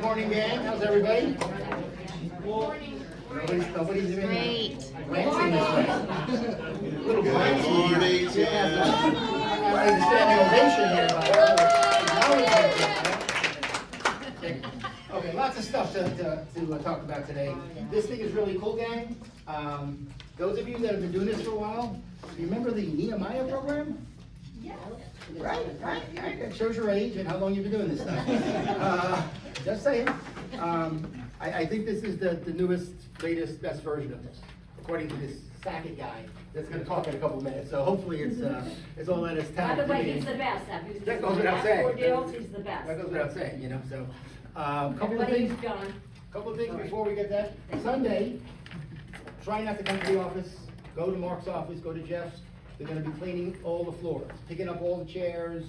morning, gang. How's everybody? Nobody's even Great. glancing this way. Little glancing morning, here. Jen. I understand the ovation here, but okay, lots of stuff to talk about today. This thing is really cool, gang. Those of you that have been doing this for a while, you remember the Nehemiah program? Right. It shows your age and how long you've been doing this stuff. Just saying. I think this is the newest, latest, best version of this, according to this Sackett guy that's going to talk in a couple minutes. So hopefully it's all that is By talented. the way, he's the best. That goes without saying. Four deals, he's the best. That goes without saying, you know. So, couple of Everybody things. use John. Couple of things before we get that. Sunday, try not to come to the office. Go to Mark's office. Go to Jeff's. They're going to be cleaning all the floors, picking up all the chairs.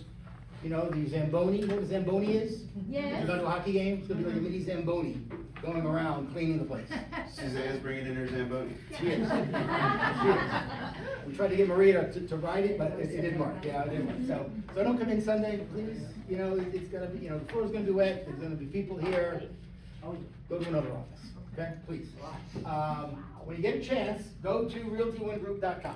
You know, the Zamboni. You know what a Zamboni is? Yes. You go to a hockey game. It's going to be like a mini Zamboni going around cleaning the place. Suzanne's bringing in her Zamboni. She is. She is. We tried to get Maria to ride it, but it didn't work. Yeah, it didn't work. So don't come in Sunday, please. You know, it's gonna be, the floor's gonna be wet. There's gonna be people here. Go to another office, okay? Please. When you get a chance, go to realty1group.com.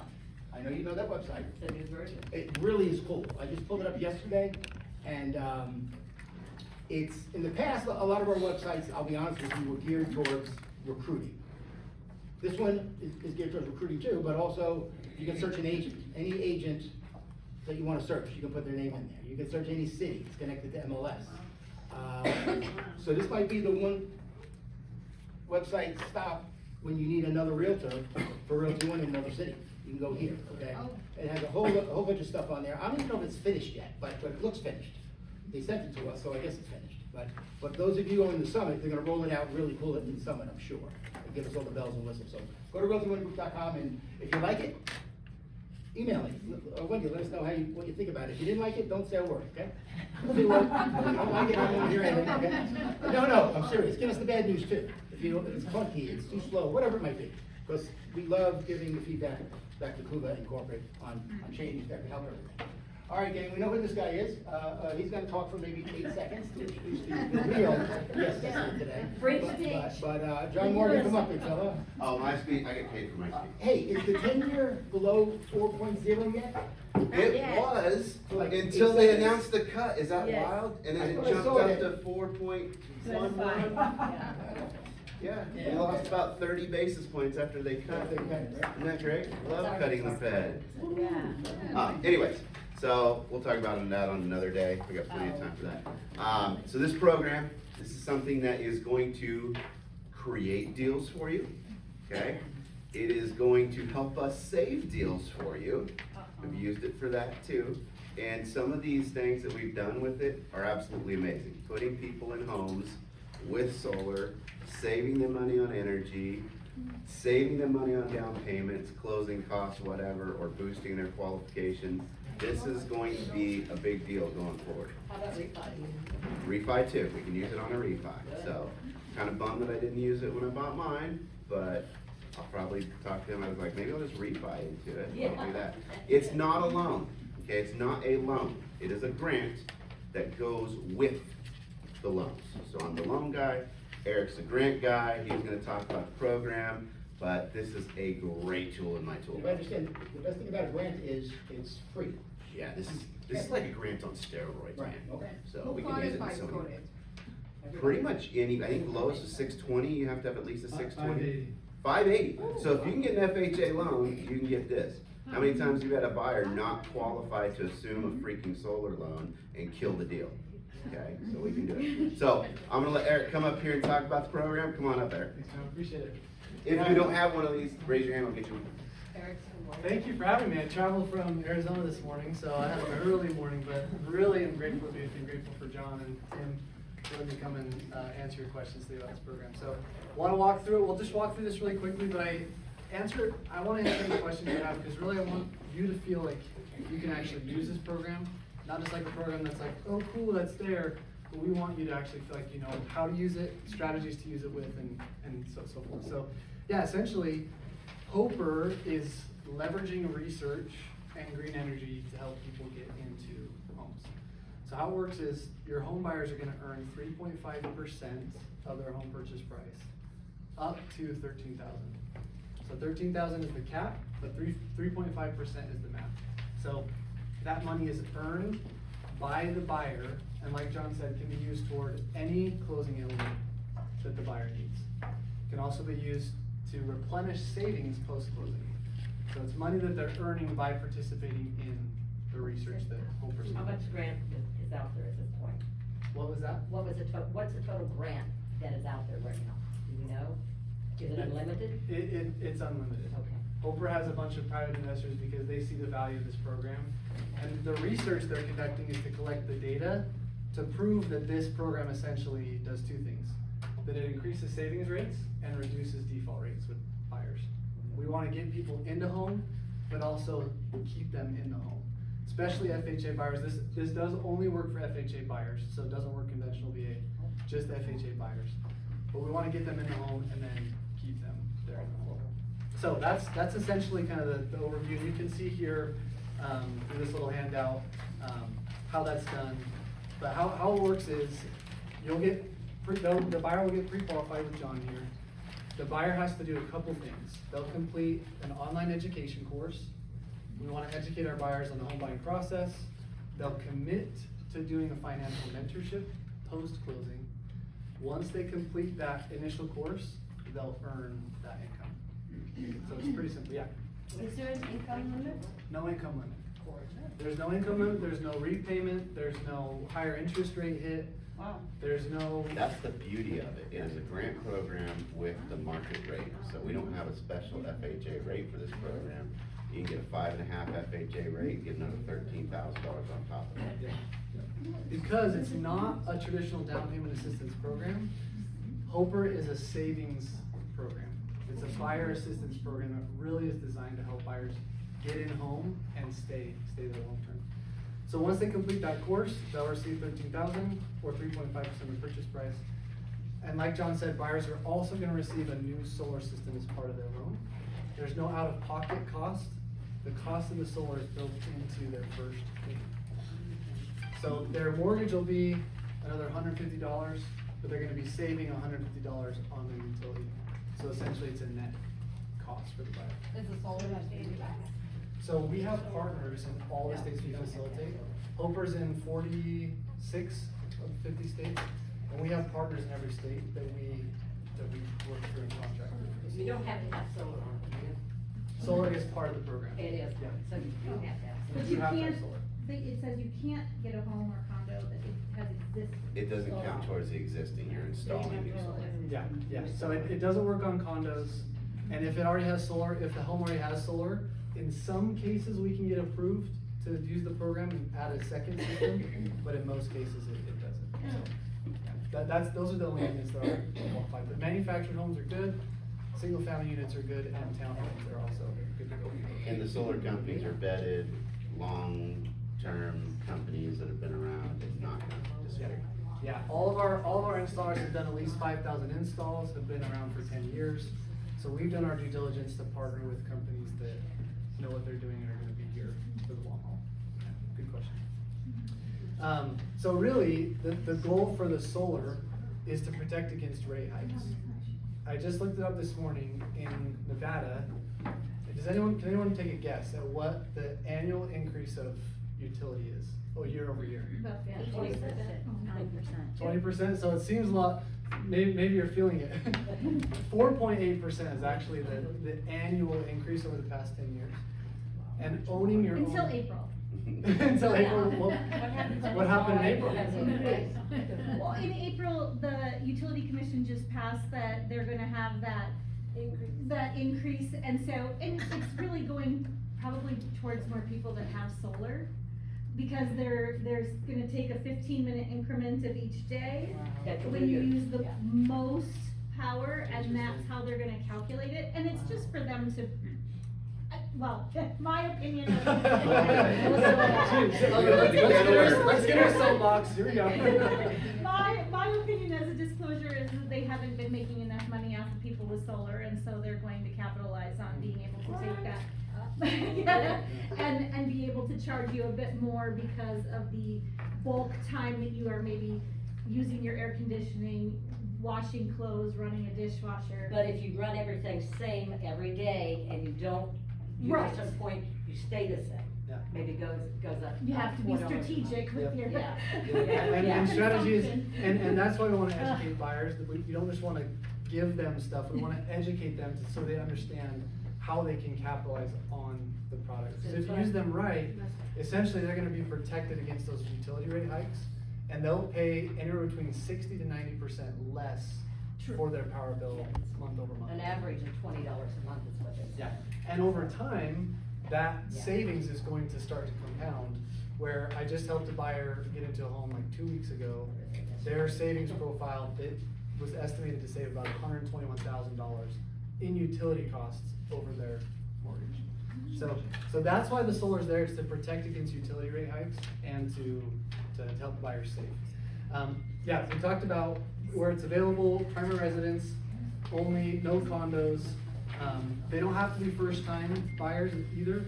I know you know that website. It's a new version. It really is cool. I just pulled it up yesterday, and it's, in the past, a lot of our websites, I'll be honest with you, were geared towards recruiting. This one is geared towards recruiting too, but also you can search an agent, any agent that you want to search, you can put their name in there. You can search any city, it's connected to MLS. So this might be the one website stop when you need another realtor for Realty One in another city. You can go here, okay? It has a whole bunch of stuff on there. I don't even know if it's finished yet, but it looks finished. They sent it to us, so I guess it's finished. But those of you on the summit, they're gonna roll it out really cool at the summit, I'm sure. And give us all the bells and whistles. So go to realty1group.com, and if you like it, email me. Wendy, let us know what you think about it. If you didn't like it, don't say a word, okay? If you don't like it, I don't want to hear anything, okay? No, I'm serious. Give us the bad news too. If it's clunky, it's too slow, whatever it might be. Because we love giving the feedback back to Kuba and corporate on changes that can help everything. All right, gang, we know who this guy is. He's gonna talk for maybe 8 seconds to introduce the real guest today. Free speech. But John Morgan, come up, big fella. Oh, my speech, I get paid for my speech. Hey, is the 10-year below 4.0 yet? It was, Like until 8 they seconds. announced the cut, is that Yes. wild? And then I it thought I jumped saw up that. to 4.11. Yeah, we Yeah. lost about 30 basis points after they cut. After they cut it, right? Isn't that great? Love cutting the Fed. Yeah. Anyways, so we'll talk about that on another day. We got plenty of time for that. So this program, this is something that is going to create deals for you, okay? It is going to help us save deals for you. We've used it for that too. And some of these things that we've done with it are absolutely amazing. Putting people in homes with solar, saving them money on energy, saving them money on down payments, closing costs, whatever, or boosting their qualifications. This is going to be a big deal going forward. How about refi? Refi too, we can use it on a refi. So, kind of bummed that I didn't use it when I bought mine, but I'll probably talk to him. I was like, maybe I'll just refi into it. I'll do that. It's not a loan, okay? It's not a loan. It is a grant that goes with the loans. So I'm the loan guy, Eric's the grant guy. He's gonna talk about the program, but this is a great tool in my If I toolbox. understand, the best thing about a grant is it's free. Yeah, this is like a grant on steroids, man. Right, okay. So we can use it in so many ways. Pretty much any, I think the lowest is 620, you have to have at least a 620. 580. So if you can get an FHA loan, you can get this. How many times have you had a buyer not qualify to assume a freaking solar loan and kill the deal? Okay, so we can do it. So I'm gonna let Eric come up here and talk about the program. Come on up, Eric. Thanks, man. Appreciate it. If you don't have one of these, raise your hand, I'll get you one. Thank you for having me. I traveled from Arizona this morning, so I had an early morning, but really am grateful to be with you, grateful for John and Tim for letting me come and answer your questions today about this program. So want to walk through it. We'll just walk through this really quickly, but I want to answer any questions you have, because really I want you to feel like you can actually use this program, not just like a program that's like, oh cool, that's there, but we want you to actually feel like you know how to use it, strategies to use it with, and so forth. So yeah, essentially, Hoper is leveraging research and green energy to help people get into homes. So how it works is your home buyers are gonna earn 3.5% of their home purchase price, up to 13,000. So 13,000 is the cap, but 3.5% is the max. So that money is earned by the buyer, and like John said, can be used toward any closing element that the buyer needs. Can also be used to replenish savings post-closing. So it's money that they're earning by participating in the research that Home Pursuit. How much grant is out there at this point? What was that? What's the total grant that is out there right now? Do we know? Is it unlimited? It's unlimited. Okay. Oprah has a bunch of private investors because they see the value of this program. And the research they're conducting is to collect the data to prove that this program essentially does two things. That it increases savings rates and reduces default rates with buyers. We wanna get people into home, but also keep them in the home. Especially FHA buyers. This does only work for FHA buyers, so it doesn't work conventional VA, just FHA buyers. But we wanna get them in the home and then keep them there in the home. So that's essentially kind of the overview. You can see here, through this little handout, how that's done. But how it works is, the buyer will get pre-qualified with John here. The buyer has to do a couple things. They'll complete an online education course. We wanna educate our buyers on the home buying process. They'll commit to doing a financial mentorship post-closing. Once they complete that initial course, they'll earn that income. So it's pretty simple, yeah. Is there an income limit? No income limit. There's no income limit, there's no repayment, there's no higher interest rate hit, Wow. there's no. That's the beauty of it. It is a grant program with the market rate. So we don't have a special FHA rate for this program. You can get a 5.5 FHA rate, get another $13,000 on top of that. Because it's not a traditional down payment assistance program, Hoper is a savings program. It's a buyer assistance program that really is designed to help buyers get in home and stay there long term. So once they complete that course, they'll receive 13,000 or 3.5% of the purchase price. And like John said, buyers are also gonna receive a new solar system as part of their loan. There's no out-of-pocket cost. The cost of the solar is built into their first payment. So their mortgage will be another $150, but they're gonna be saving $150 on their utility. So essentially, it's a net cost for the buyer. Is the solar updated? So we have partners in all the states we facilitate. Hoper's in 46 of 50 states, and we have partners in every state that we work through and contract with. You don't have to have solar on it, do you? Solar is part of the program. It is, Yeah. so you don't have to have But solar. you have to have can't, solar. it says you can't get a home or condo that has existed. It doesn't count towards the existing, you're installing new solar. Yeah, so it doesn't work on condos, and if it already has solar, if the home already has solar, in some cases, we can get approved to use the program and add a second system, but in most cases, it doesn't. So, yeah, those are the only units that are qualified, but manufactured homes are good, single-family units are good, and townhomes are also good to go. And the solar companies are vetted, long-term companies that have been around and not gonna disappear. Yeah, all of our installers have done at least 5,000 installs, have been around for 10 years. So we've done our due diligence to partner with companies that know what they're doing and are gonna be here for the long haul. Yeah, good question. So really, the goal for the solar is to protect against rate hikes. I just looked it up this morning in Nevada. Can anyone take a guess at what the annual increase of utility is? Oh, year over year? About 20%. 20%, so it seems a lot, maybe you're feeling it. 4.8% is actually the annual increase over the past 10 years. And owning your own. Until April. Until April, what happened in April? Well, in April, the utility commission just passed that they're gonna have that increase, and it's really going probably towards more people that have solar. Because there's gonna take a 15-minute increment of each day, That's when you really good. use the most power, and that's how they're gonna calculate it, and it's just for them to, well, my opinion is. Let's get our soapbox, here we go. My opinion as a disclosure is that they haven't been making enough money off of people with solar, and so they're going to capitalize on being able to take that. Yeah, and be able to charge you a bit more because of the bulk time that you are maybe using your air conditioning, washing clothes, running a dishwasher. But if you run everything same every day and you don't, you Right. at some point, you stay the same. Yeah. Maybe goes up. You have to be $4 a month. strategic with your. Yeah. And strategies, Consumption. and that's why we wanna educate buyers, that we don't just wanna give them stuff, we wanna educate them so they understand how they can capitalize on the product. So if you use them right, essentially, they're gonna be protected against those utility rate hikes, and they'll pay anywhere between 60 to 90% less True. for their power bill month over month. An average of $20 a month is what they say. Yeah, and over time, that Yeah. savings is going to start to compound, where I just helped a buyer get into a home like 2 weeks ago. Their savings profile, it was estimated to save about $121,000 in utility costs over their mortgage. So that's why the solar's there, it's to protect against utility rate hikes and to help the buyers save. Yeah, we talked about where it's available, primary residence, only, no condos. They don't have to be first-time buyers either.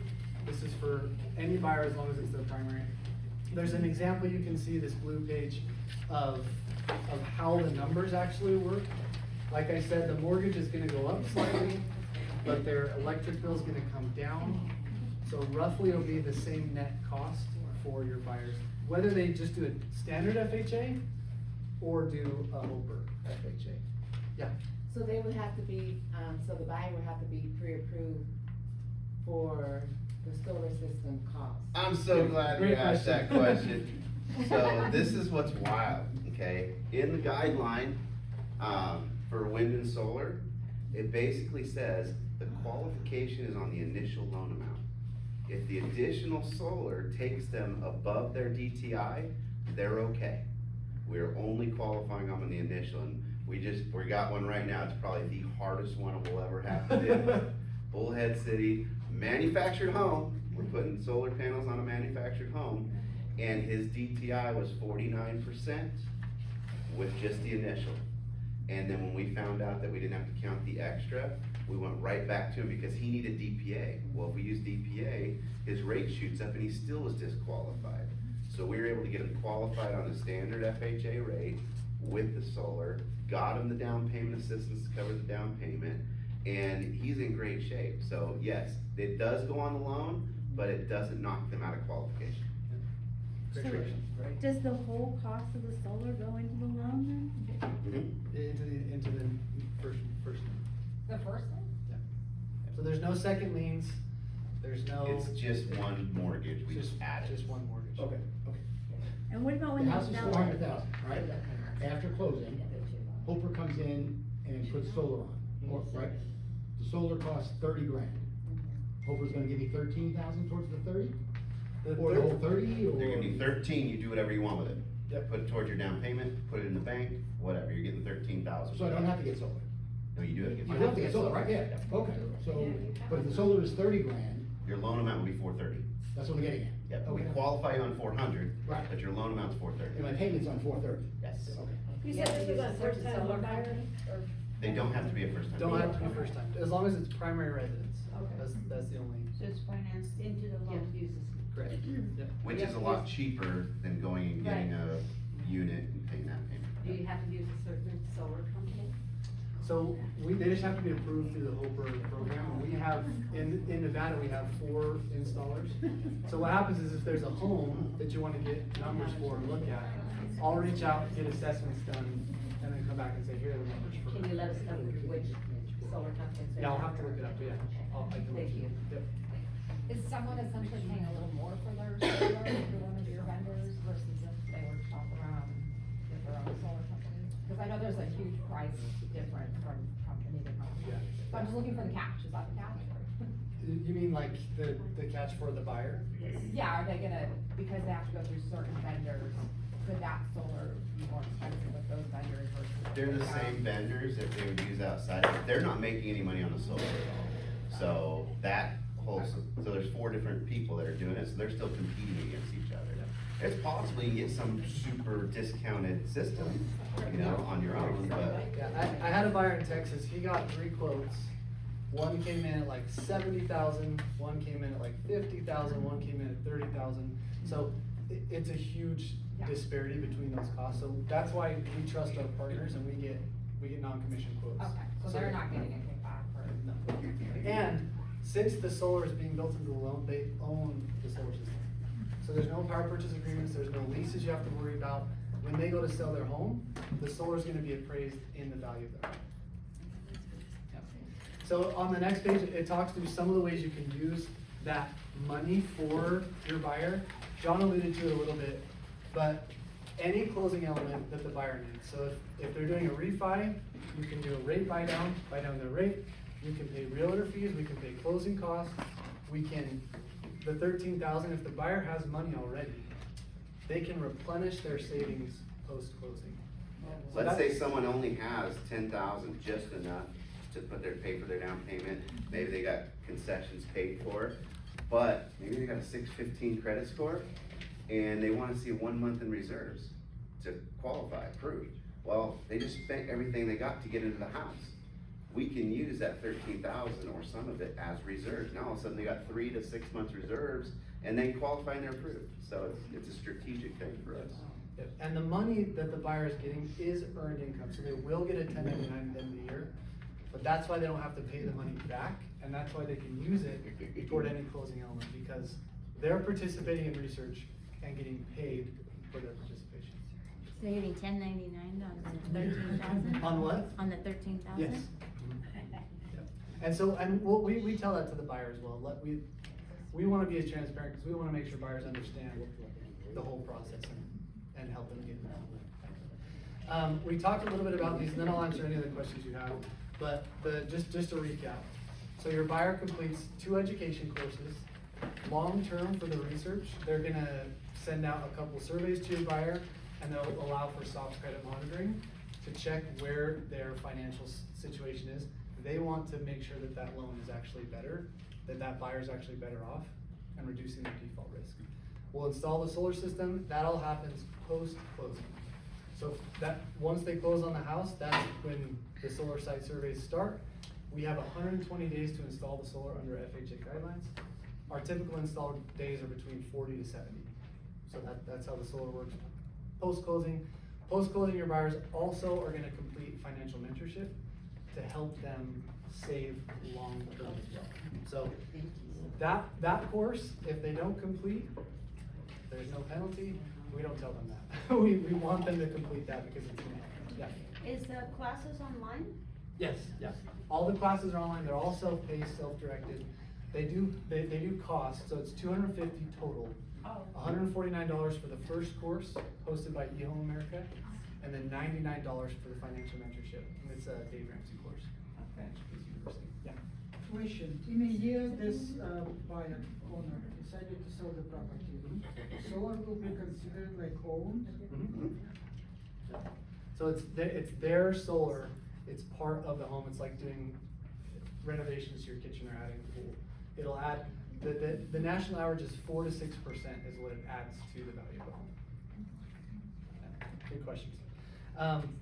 This is for any buyer as long as it's their primary. There's an example, you can see this blue page of how the numbers actually work. Like I said, the mortgage is gonna go up slightly, but their electric bill's gonna come down. So roughly it'll be the same net cost for your buyers, whether they just do a standard FHA or do a Hooper FHA. Yeah. So they would have to be, so the buyer would have to be pre-approved for the solar system cost. I'm so glad you Great asked that question. question. So this is what's wild, okay? In the guideline, for wind and solar, it basically says the qualification is on the initial loan amount. If the additional solar takes them above their DTI, they're okay. We're only qualifying them on the initial, and we got one right now, it's probably the hardest one we'll ever have to do. Bullhead City, manufactured home, we're putting solar panels on a manufactured home, and his DTI was 49% with just the initial. And then when we found out that we didn't have to count the extra, we went right back to him because he needed DPA. Well, if we use DPA, his rate shoots up and he still was disqualified. So we were able to get him qualified on the standard FHA rate with the solar, got him the down payment assistance to cover the down payment, and he's in great shape. So yes, it does go on the loan, but it doesn't knock them out of qualification. Great question. Right. Does the whole cost of the solar go into the loan then? Into the first. The first one? So there's no second liens, there's no. It's just one mortgage, we just added. Just one mortgage. Okay. And what about The when they house is sell it? 400,000, right? After closing, Hooper comes in and puts solar on, right? The solar costs 30 grand. Hooper's gonna give you 13,000 towards the 30? Or the whole 30, or? They're gonna be 13, you do whatever you want with it. Yep. Put it towards your down payment, put it in the bank, whatever, you're getting 13,000. So I don't have to get solar? No, you do it. You have to get solar, right? Yeah, okay, so, but if the solar is 30 grand, Your loan amount will be 430. that's what I'm getting at. Yep, we Okay. qualify you on 400, Right. but your loan amount's And 430. my payment's on 430. Yes. Okay. You Yeah, said this they is use a a certain first-time solar buyer? company, or? They don't have to be a first time. Don't have to be first time, as long as it's primary residence. Okay. That's the only, So it's financed into the You have loan? to use this. correct. Yep. Which is a lot cheaper than going and getting a unit and paying that payment. Do you have to use a certain solar company? So they just have to be approved through the Hooper program. And we have, in Nevada, we have 4 installers. So what happens is if there's a home that you wanna get numbers for and look at, I'll reach out, get assessments done, and then come back and say, here are the numbers for. Can you let us know which solar companies? Yeah, I'll have to look it up, yeah. I can let Thank you. Yep. Is someone essentially paying a little more for their solar through one of your vendors versus if they were to shop around with their own solar company? Because I know there's a huge price difference from company to company. Yeah. So I'm just looking for the catch, is that the catch? You mean like the catch for the buyer? Yeah, are they gonna, because they have to go through certain vendors, could that solar be more expensive with those vendors versus? They're the same vendors that they would use outside, but they're not making any money on the solar at all. So that whole, so there's 4 different people that are doing it, so they're still competing against each other. It's possible you can get some super discounted system, you know, on your own, but Yeah, I had a buyer in Texas, he got 3 quotes, One came in at like 70,000, one came in at like 50,000, one came in at 30,000. So it's a huge Yeah. disparity between those costs. So that's why we trust our partners and we get non-commissioned quotes. Okay, so they're not getting a kickback for. No. And since the solar is being built into the loan, they own the solar system. So there's no power purchase agreements, there's no leases you have to worry about. When they go to sell their home, the solar is gonna be appraised in the value of their home. Yep. So on the next page, it talks through some of the ways you can use that money for your buyer. John alluded to it a little bit, but any closing element that the buyer needs. So if they're doing a refi, you can do a rate buy down their rate. We can pay realtor fees, we can pay closing costs, we can, the 13,000, if the buyer has money already, they can replenish their savings post-closing. Let's say someone only has 10,000, just enough to pay for their down payment, maybe they got concessions paid for, but maybe they got a 615 credit score, and they wanna see 1 month in reserves to qualify, approved. Well, they just spent everything they got to get into the house. We can use that 13,000 or some of it as reserves. Now all of a sudden they got 3 to 6 months reserves and they qualify and they're approved. So it's a strategic thing for us. Yep. And the money that the buyer is getting is earned income, so they will get a 1099 at the end of the year. But that's why they don't have to pay the money back, and that's why they can use it toward any closing element, because they're participating in research and getting paid for their participation. So you're getting 1099 on the 13,000? On what? On the 13,000? Yes. Yep. And so, and we tell that to the buyer as well. We wanna be as transparent, because we wanna make sure buyers understand the whole process and help them get that. We talked a little bit about these, and then I'll answer any other questions you have, but just to recap. So your buyer completes 2 education courses. Long-term for the research, they're gonna send out a couple surveys to your buyer, and they'll allow for soft credit monitoring to check where their financial situation is. They want to make sure that that loan is actually better, that buyer's actually better off, and reducing their default risk. We'll install the solar system, that all happens post-closing. So once they close on the house, that's when the solar site surveys start. We have 120 days to install the solar under FHA guidelines. Our typical install days are between 40 to 70. So that's how the solar works. Post-closing, your buyers also are gonna complete financial mentorship to help them save long-term as well. So that course, if they don't complete, there's no penalty. We don't tell them that. We want them to complete that because it's, yeah. Is the classes online? Yes, yes. All the classes are online. They're all self-paced, self-directed. They do cost, so it's $250 total. Oh. $149 for the first course hosted by eHome America, and then $99 for the financial mentorship. And it's a Dave Ramsey course. Okay. University. Yeah. Question, in a year this buyer, owner decided to sell the property, solar will be considered like owned? So it's their solar, it's part of the home, it's like doing renovations to your kitchen or adding a pool. It'll add, the national average is 4 to 6% is what it adds to the value of the home. Yeah, good questions.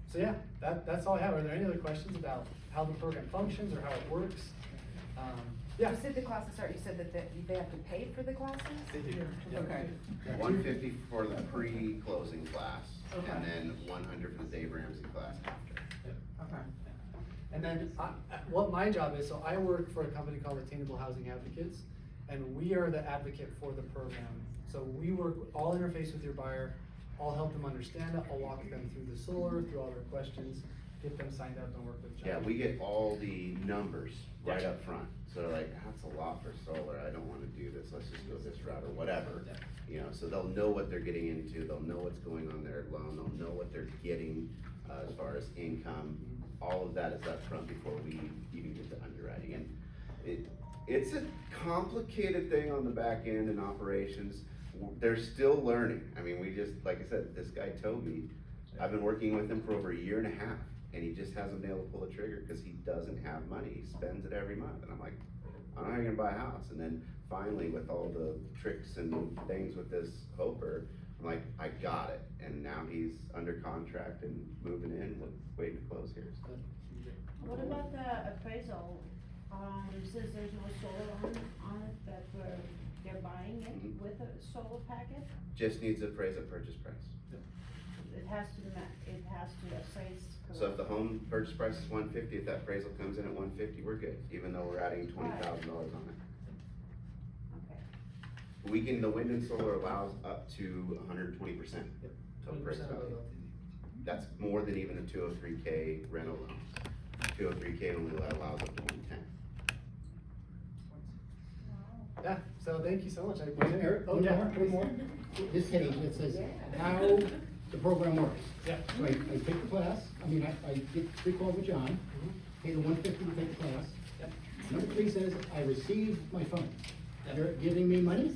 So yeah, that's all I have. Are there any other questions about how the program functions or how it works? Yeah. You said the classes start, you said that they have to pay for the classes? They do. Yeah. Okay. Yeah. 150 for the pre-closing class, Okay. and then 100 for the Dave Ramsey class after. Okay. And then what my job is, so I work for a company called Attainable Housing Advocates, and we are the advocate for the program. So we work, all interface with your buyer, I'll help them understand it, I'll walk them through the solar, through all their questions, get them signed up and work with John. Yeah, we get all the numbers right Yeah. up front. So like, that's a lot for solar, I don't wanna do this, let's just go this route or whatever. Yeah. You know, so they'll know what they're getting into, they'll know what's going on their loan, they'll know what they're getting as far as income. All of that is up front before we even get to underwriting. And it's a complicated thing on the back end in operations. They're still learning. I mean, we just, like I said, this guy Toby, I've been working with him for over 1.5 years, and he just hasn't been able to pull a trigger because he doesn't have money. He spends it every month. And I'm like, I don't know how you're gonna buy a house. And then finally, with all the tricks and things with this Hoper, I'm like, I got it. And now he's under contract and moving in, waiting to close here. So. What about the appraisal? Since there's no solar on it, that they're buying it Mhm. with a solar packet, Just needs appraised at purchase price. it has to appraise. So if the home purchase price is 150, if that appraisal comes in at 150, we're good, even though we're adding $20,000 on it. Okay. The wind and solar allows up to 120% Yep. total 20% price of value. the LTV. That's more than even a 203K rental loan. 203K only allows up to 110. Yeah, so thank you so much. I Wait, appreciate it. Eric, Oh, one yeah. more. This page that says how the program works. Yeah. So I take the class, I get 3 calls with John, pay the 150 to take the class. Yep. Number 3 says, I receive my funds. Yep. They're giving me money,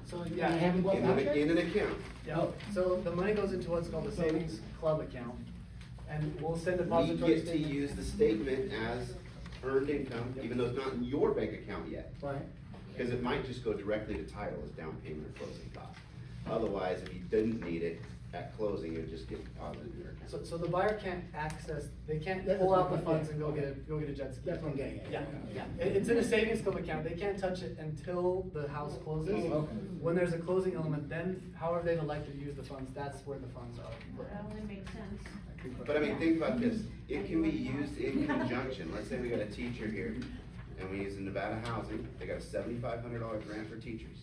So, and I yeah. haven't bought In that an, check? in an account. Yeah, so the money goes into what's called the savings club account, and we'll send We depository get to statements. use the statement as earned income, even though it's not in your bank account yet. Right. Because it might just go directly to title as down payment or closing cost. Otherwise, if you didn't need it at closing, it would just get deposited in your account. So the buyer can't access, they can't That's pull out the what- funds and go okay. get a jet ski. That's what I'm getting at. Yeah, yeah. It's in a savings club account. They can't touch it until the house closes. Oh, okay. When there's a closing element, then however they've elected to use the funds, that's where the funds are. That only makes sense. But I mean, think about this, it can be used in conjunction, let's say we got a teacher here, and we use the Nevada Housing, they got a $7,500 grant for teachers.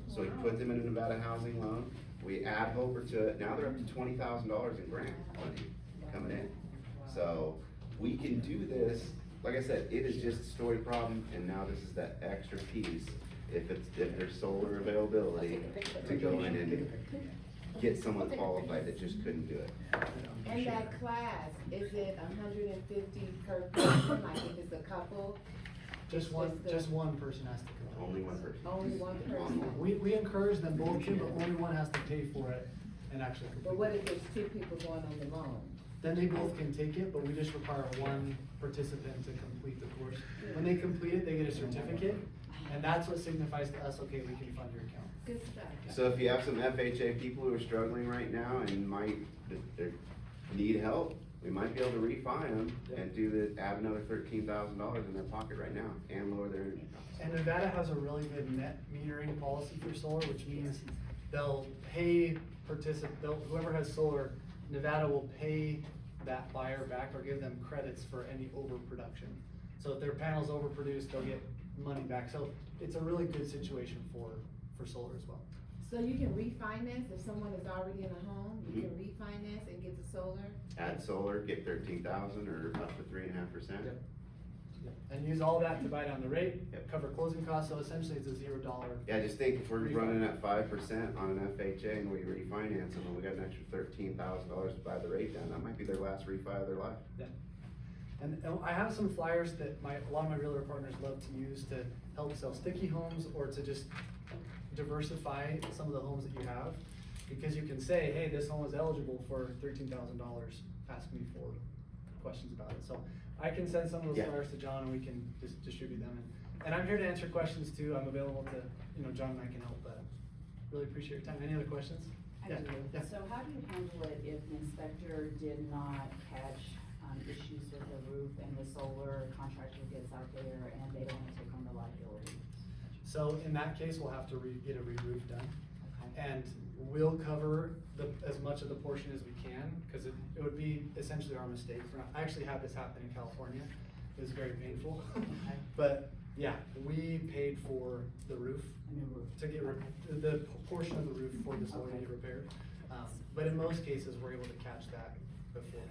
So we put them in a Nevada Housing loan, we add Hoper to it, now they're up to $20,000 in grant money coming in. So, we can do this, like I said, it is just a story problem, and now this is that extra piece, if there's solar availability, to go in and get someone qualified that just couldn't do it. And that class, is it 150 per person, like if it's a couple, Just one person has to come. Only one person. only one person? We encourage them both to, but only one has to pay for it and actually complete. But what if there's 2 people going on the loan? Then they both can take it, but we just require one participant to complete the course. When they complete it, they get a certificate, and that's what signifies to us, okay, we can fund your account. Good stuff. So if you have some FHA people who are struggling right now and they need help, we might be able to refi them and add another $13,000 in their pocket right now and lower their energy costs. And Nevada has a really good net metering policy for solar, which means they'll pay whoever has solar, Nevada will pay that buyer back or give them credits for any overproduction. So if their panels overproduce, they'll get money back. So it's a really good situation for solar as well. So you can refinance if someone is already in a home, you can refinance and get the solar? Add solar, get 13,000 or up to 3.5%. Yep. And use all that to buy down the rate, Yep. cover closing costs, so essentially it's a $0. Yeah, just think if we're running at 5% on an FHA and we refinance them and we got an extra $13,000 to buy the rate down, that might be their last refi of their life. Yeah. And I have some flyers that a lot of my realtor partners love to use to help sell sticky homes or to just diversify some of the homes that you have. Because you can say, hey, this home is eligible for $13,000, ask me for questions about it. So I can send some of those Yeah. flyers to John and we can just distribute them. And I'm here to answer questions too. I'm available to, John and I can help, but really appreciate your time. Any other questions? I Yeah, do. yeah. So how do you handle it if the inspector did not catch, issues with the roof and the solar contractor gets out there and they don't take on the liability? So in that case, we'll have to get a re-roof done. Okay. And we'll cover as much of the portion as we can, cause it would be essentially our mistake I actually had this happen in California. It was very painful. But yeah, we paid for the roof. A new roof. To get the portion of the roof for the solar to get repaired. But in most cases, we're able to catch that beforehand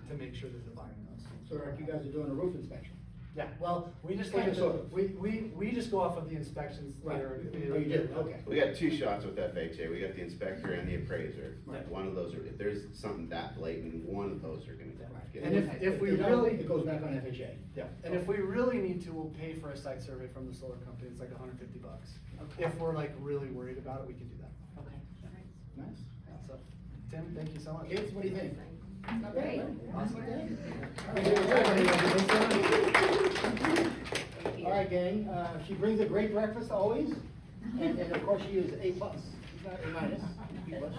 to make sure that the buyer knows. So Eric, you guys are doing a roof inspection? Yeah, well, we just Kind look of, at sort the, we just go off of the inspections that Right. are. Oh, you did, okay. We got 2 shots with FHA, we got the inspector and the appraiser. Right. One of those if there's something that blatant, one of those are gonna get. And if we If not, really. it goes back on FHA. Yeah, and if we really need to, we'll pay for a site survey from the solar company, it's like $150. Okay. If we're like really worried about it, we can do that. Okay. Nice. So, Tim, thank you so much. Kids, what do you think? Not bad, right? Awesome. All right, gang, she brings a great breakfast always, and of course she is A+. She's not A-. people.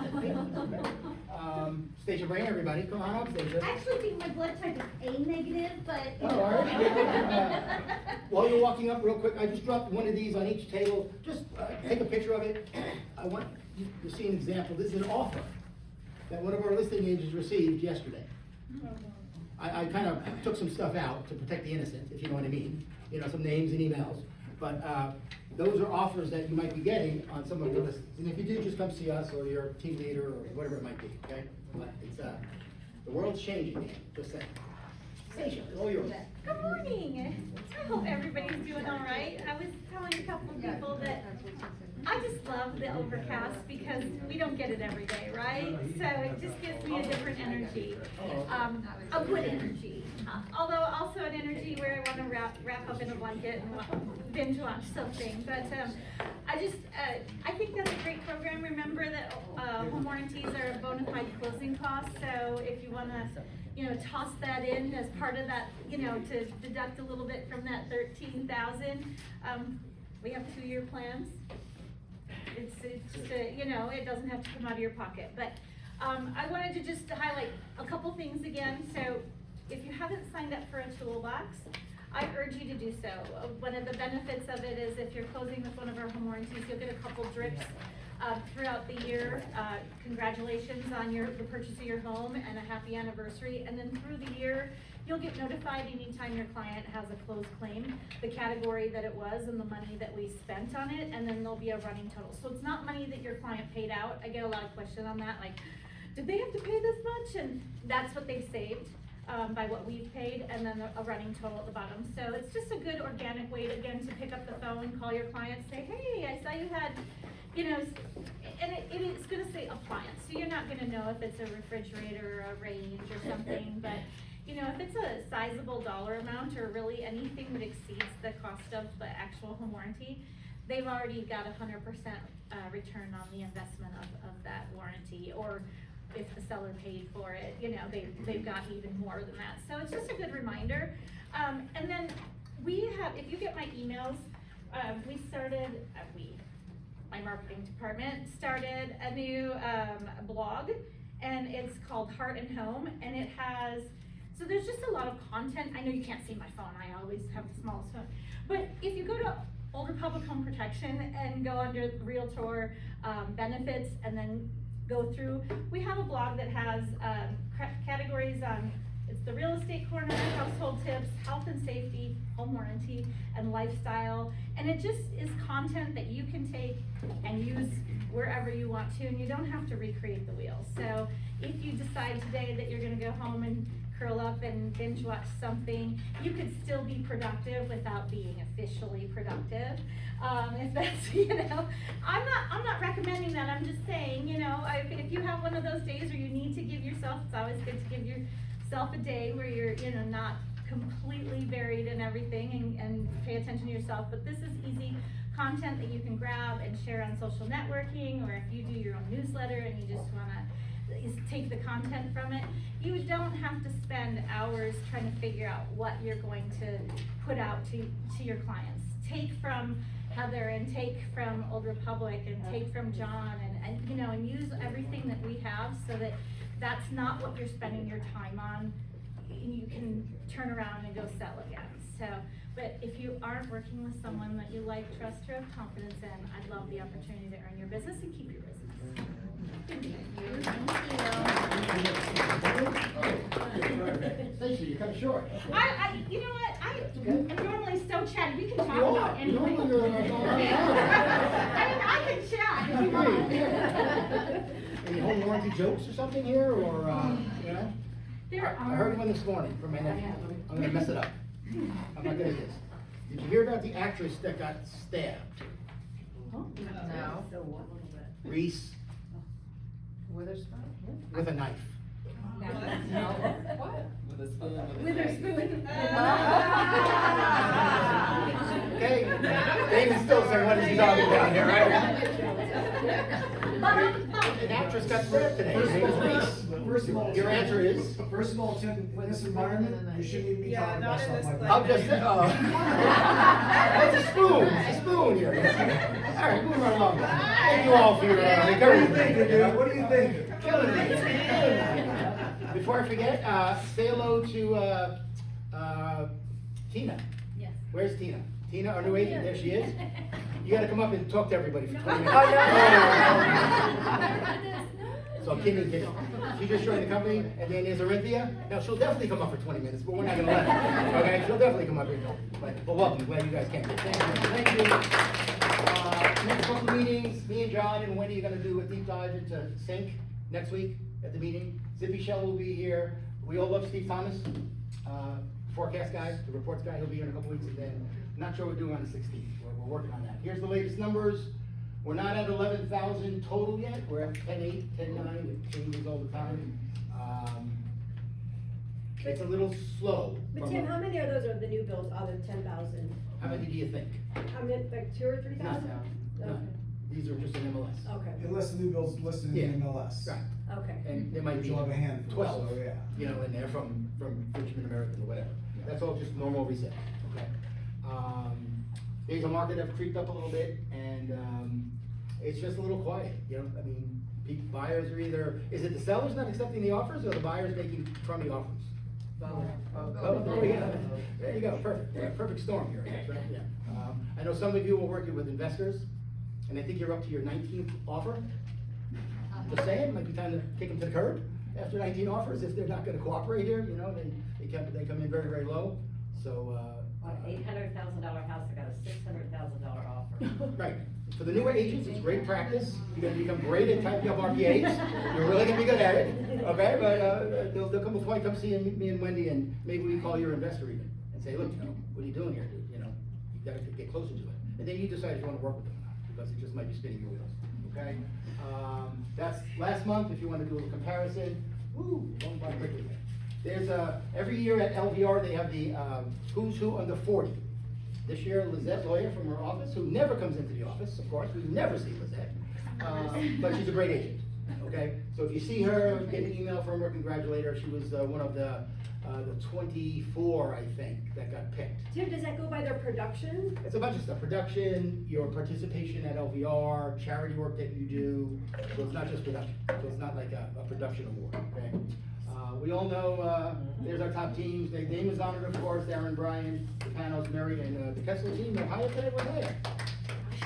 Stacia Brain, everybody, come on up, Stacia. I actually think my blood type is A negative, but. Oh, all right. While you're walking up real quick, I just dropped one of these on each table. Just take a picture of it. I want you to see an example. This is an offer that one of our listing agents received yesterday. I kind of took some stuff out to protect the innocent, if you know what I mean. You know, some names and emails. But those are offers that you might be getting on some of your listings. And if you do, just come see us or your team leader or whatever it might be, okay? But it's, the world's changing, just saying. Stacia, it's all yours. Good morning. I hope everybody's doing all right. I was telling a couple of people that I just love the overcast because we don't get it every day, right? So it just gives me a different energy, a good energy. Although also an energy where I want to wrap up in a blanket and binge watch something. But I think that's a great program. Remember that home warranties are a bona fide closing cost. So if you want to, toss that in as part of that, to deduct a little bit from that 13,000. We have 2-year plans. It's just it doesn't have to come out of your pocket. But I wanted to just highlight a couple things again. So if you haven't signed up for a toolbox, I urge you to do so. One of the benefits of it is if you're closing with one of our home warranties, you'll get a couple drips throughout the year. Congratulations on the purchase of your home and a happy anniversary. And then through the year, you'll get notified anytime your client has a closed claim, the category that it was and the money that we spent on it, and then there'll be a running total. So it's not money that your client paid out. I get a lot of questions on that, like, did they have to pay this much? And that's what they saved by what we've paid, and then a running total at the bottom. So it's just a good organic way to, again, to pick up the phone, call your client, say, hey, I saw you had, and it's gonna say appliance, so you're not gonna know if it's a refrigerator or a range or something, but if it's a sizable dollar amount or really anything that exceeds the cost of the actual home warranty, they've already got 100% return on the investment of that warranty, or if the seller paid for it, they've got even more than that. So it's just a good reminder. And then if you get my emails, my marketing department started a new blog, and it's called Heart and Home, and so there's just a lot of content. I know you can't see my phone, I always have the smallest phone, but if you go to Old Republic Home Protection and go under Realtor benefits and then go through, we have a blog that has categories on, it's the real estate corner, household tips, health and safety, home warranty, and lifestyle. And it just is content that you can take and use wherever you want to, and you don't have to recreate the wheel. So if you decide today that you're gonna go home and curl up and binge watch something, you could still be productive without being officially productive. If that's, I'm not recommending that, I'm just saying, if you have one of those days where you need to give yourself, it's always good to give yourself a day where you're, not completely buried in everything and pay attention to yourself. But this is easy content that you can grab and share on social networking, or if you do your own newsletter and you just wanna take the content from it. You don't have to spend hours trying to figure out what you're going to put out to your clients. Take from Heather and take from Old Republic and take from John and use everything that we have so that that's not what you're spending your time on. You can turn around and go sell again. So, but if you aren't working with someone that you like, trust, or have confidence in, I'd love the opportunity to earn your business and keep your business. Stacia, you're kind of short. You know what, I'm normally so chatty, we can talk about anything. I can chat if you want. Any home warranty jokes or something here, or, There I heard one this morning from my nephew. I'm gonna mess it up. I'm not good at this. Did you hear about the actress that got stabbed? No. Reese, Witherspoon? with a knife. What? With a spoon. Okay, David Stilson, what is he talking about here, right? An actress got stabbed today. Her name is Reese. First of all. Your answer is? First of all, Tim, in this environment, you shouldn't even be talking about stuff like that. I'm just, it's a spoon, it's a spoon here. All right, moving right along. Thank you all for your, What are you encouragement. thinking, dude? What are you thinking? Killing me. Before I forget, say hello to, Tina. Yes. Where's Tina? Tina, our new agent, there she is. You gotta come up and talk to everybody for 20 minutes. So I'm kidding. She just joined the company, and then there's Orinthia. Now, she'll definitely come up for 20 minutes, but we're not gonna let her, okay? She'll definitely come up here, but welcome, glad you guys came. Thank you. Next couple of meetings, me and John and Wendy are gonna do a deep dive into sync next week at the meeting. Zippy Shell will be here. We all love Steve Thomas, forecast guy, the reports guy. He'll be here in a couple weeks, and then, not sure what we're doing on the 16th. We're working on that. Here's the latest numbers. We're not at 11,000 total yet. We're at 10.8, 10.9. It changes all the time. It's a little slow. But Tim, how many of those are the new builds other than 10,000? How many do you think? I mean, like 2 or 3,000? None. These are just in MLS. Okay, Unless the new bill's listed in Yeah. MLS. Right. okay. And there might be You'll have a handful, 12, so, yeah. you know, in there from Richmond American or whatever. That's all just normal resale, okay? Days on market have creeped up a little bit, and, it's just a little quiet, you know, I mean, buyers are either, is it the sellers not accepting the offers, or the buyers making crummy offers? Oh, there we go. There you go, perfect, yeah, perfect storm here, I guess, right? Yeah. I know some of you are working with investors, and I think you're up to your 19th offer. Just saying, might be time to kick them to the curb after 19 offers, if they're not gonna cooperate here, you know, they come in very, very low, so, On an $800,000 house, I got a $600,000 offer. Right, for the newer agents, it's great practice, you're gonna become great at typing up RPAs, you're really gonna be good at it, okay? But, there'll come a point, come see me and Wendy, and maybe we call your investor even, and say, look, you know, what are you doing here, dude? You know, you gotta get closer to it. And then you decide if you wanna work with them or not, because it just might be spinning your wheels, okay? That's last month, if you wanna do a little comparison, going by quickly. There's every year at LVR, they have the, who's who under 40. This year, Lizette Lawyer from her office, who never comes into the office, of course, we never see Lizette, but she's a great agent, okay? So if you see her, get an email from her, congratulate her, she was one of the 24, I think, that got picked. Tim, does that go by their production? It's a bunch of stuff, production, your participation at LVR, charity work that you do, so it's not just production, so it's not like a production award, okay? We all know, there's our top teams, their name is honored, of course, Aaron, Brian, the Panos, Mary, and the Kessler team, they're highest today, we're there. I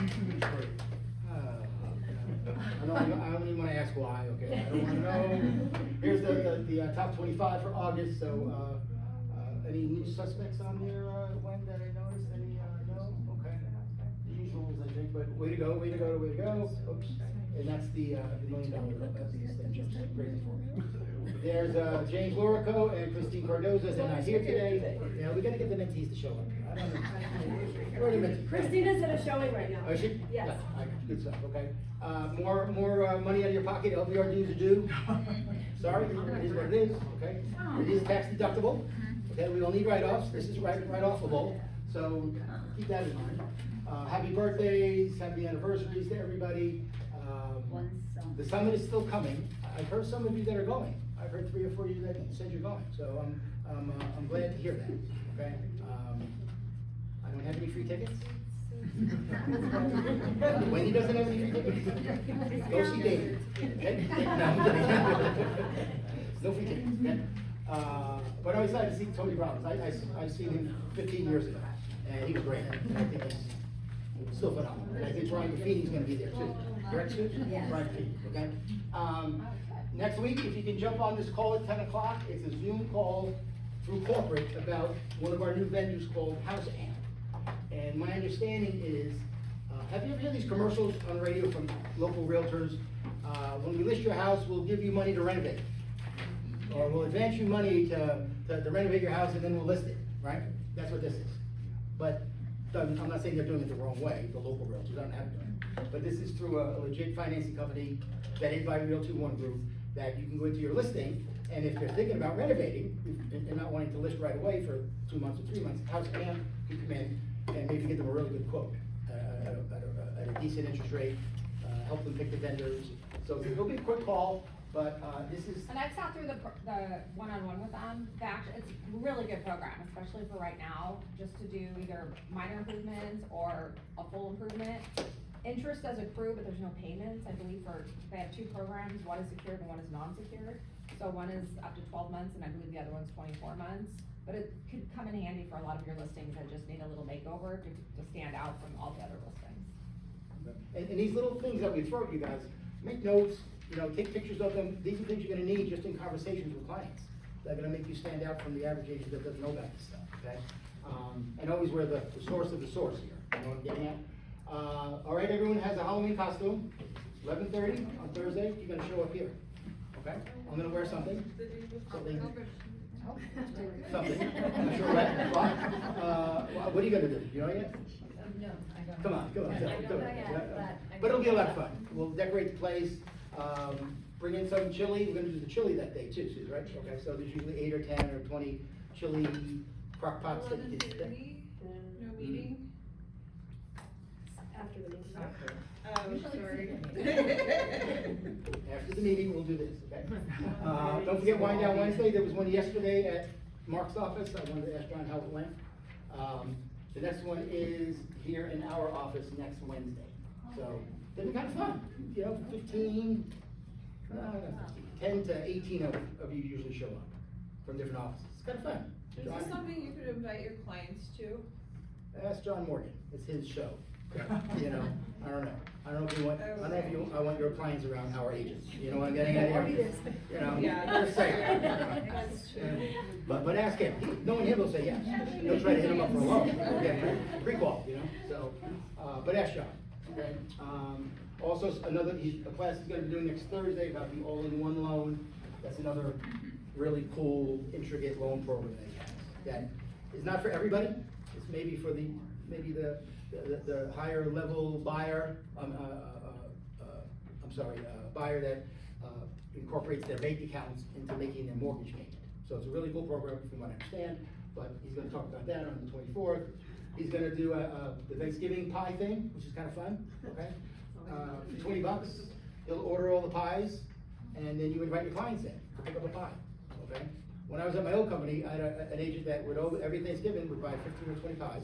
don't even wanna ask why, okay, I don't wanna know. Here's the top 25 for August, so, any new suspects on there, Wen, that I noticed, any, no, okay. The usuals, I think, but way to go, way to go, way to go, oops, and that's the $1 million bill, that's just crazy for me. There's, James Lorico and Christine Cardoza, they're not here today, yeah, we gotta get the mentees to show up, I don't know. Where are the mentees? Christina's at a showing right now. Oh, is she? Yes. Yeah, good stuff, okay. More money out of your pocket, LVR dues are due. Sorry, it is what it is, okay? It is tax deductible, okay, we don't need write-offs, this is write-offable, so keep that in mind. Happy birthdays, happy anniversaries to everybody. The summit is still coming, I've heard some of you that are going, I've heard 3 or 4 of you that said you're going, so I'm glad to hear that, okay? I don't have any free tickets. Wendy doesn't have any free tickets. Go see David. Okay? No, I'm kidding. No free tickets. Okay? But I'm excited to see Tony Robbins. I seen him 15 years ago, and he was great. And I think he's still phenomenal. And I think Brian Buffini's going to be there too. Correct, Sue? Yes. Brian Buffini. Okay. Next week, if you can jump on this call at 10 o'clock, it's a Zoom call through corporate about one of our new vendors called House Amp. And my understanding is, have you ever heard these commercials on the radio from local realtors? When we list your house, we'll give you money to renovate. Or we'll advance you money to renovate your house and then we'll list it, right? That's what this is. But I'm not saying they're doing it the wrong way, the local realtors, I don't have to do it. But this is through a legit financing company vetted by Realty One Group, that you can go into your listing, and if they're thinking about renovating and not wanting to list right away for 2 months or 3 months, House Amp can come in and maybe get them a really good quote at a decent interest rate, help them pick the vendors. So it'll be a quick call. but, this is, And I've sat through the one-on-one with them, it's a really good program, especially for right now, just to do either minor improvements or a full improvement. Interest does accrue, but there's no payments, I believe they have two programs, one is secured and one is non-secured. So one is up to 12 months, and I believe the other one's 24 months. But it could come in handy for a lot of your listings that just need a little makeover to stand out from all the other listings. and these little things that we throw at you guys, make notes, take pictures of them. These are things you're gonna need just in conversations with clients. They're gonna make you stand out from the average agent that doesn't know about this stuff, okay? And always we're the source of the source here, you know what I'm getting at? All right, everyone has a Halloween costume, 11:30 on Thursday, you're gonna show up here, okay? I'm gonna wear something. Something, I'm not sure what are you gonna do, you know yet? No, I don't. Come on, come on, I come don't on. know yet, But it'll be a lot of fun. We'll decorate the place, bring in some chili. We're gonna do the chili that day too, Susan, right? Okay, so there's usually 8 or 10 or 20 chili crock pots that you get. No meeting? After the meeting. After the meeting, we'll do this, okay? Don't forget Wind Down Wednesday. There was one yesterday at Mark's office. I wanted to ask John how it went. The next one is here in our office next Wednesday. So, they'll be kind of fun, 15, 10 to 18 of you usually show up from different offices. It's kind of fun. Is John- this something you could invite your clients to? Ask John Morgan, it's his show. I don't know. I don't know if you want, I don't know if I want your clients around our agents, you know what I'm getting at here? Yeah. Just saying. That's true. But ask him, knowing him, he'll say yes. He'll try to hit him up for a loan, pre-qual, so, but ask John, okay? Also, a class he's gonna be doing next Thursday about the all-in-one loan. That's another really cool, intricate loan program that he has. That is not for everybody, it's maybe for the higher level buyer, buyer that incorporates their bank accounts into making their mortgage payment. So it's a really cool program from what I understand, but he's gonna talk about that on the 24th. He's gonna do the Thanksgiving pie thing, which is kind of fun, okay? For $20, he'll order all the pies, and then you invite your clients in to pick up a pie, okay? When I was at my old company, I had an agent that would, every Thanksgiving, would buy 15 or 20 pies.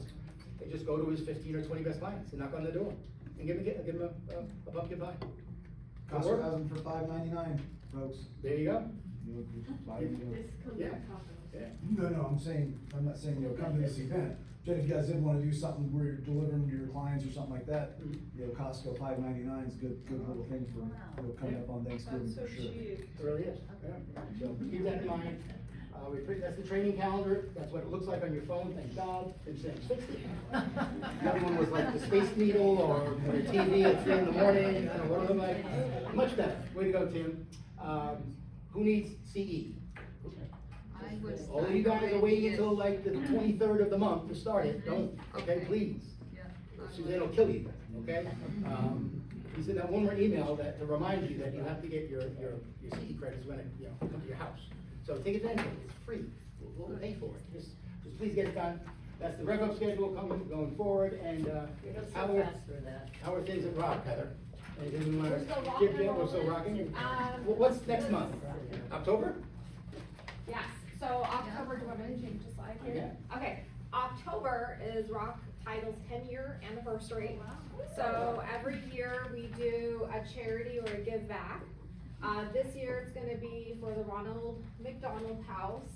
They just go to his 15 or 20 best clients and knock on the door and give him a pumpkin pie. Costco has them for $5.99, folks. There you go. This comes Yeah. on top of it. Yeah. No, I'm not saying, come to this event. But if you guys did wanna do something where you're delivering to your clients or something like that, Costco $5.99 is good little thing for, coming up on Thanksgiving That's so for sure. cheap. It really is. Yeah. So keep that in mind. That's the training calendar. That's what it looks like on your phone, thank God. It's fixed it. The other one was like the Space Needle or your TV at 3 in the morning, what it looked like. Much better. Way to go, Tim. Who needs CE? All of you guys are waiting until like the 23rd of the month to start it. Don't, okay, please. Suzanne will kill you, okay? He sent out one more email to remind you that you have to get your CE credits when it, come to your house. So take advantage of it, it's free, we'll pay for it, just please get it done. That's the rev-up schedule going forward, and, how are things at Rock, Heather? Anything we wanna, We're still rocking and we're still rolling. rocking? What's next month? October? Yes, so October, do you want me to change the slide here? Okay, October is Rock Title's 10-year anniversary. So every year we do a charity or a give back. This year it's gonna be for the Ronald McDonald House.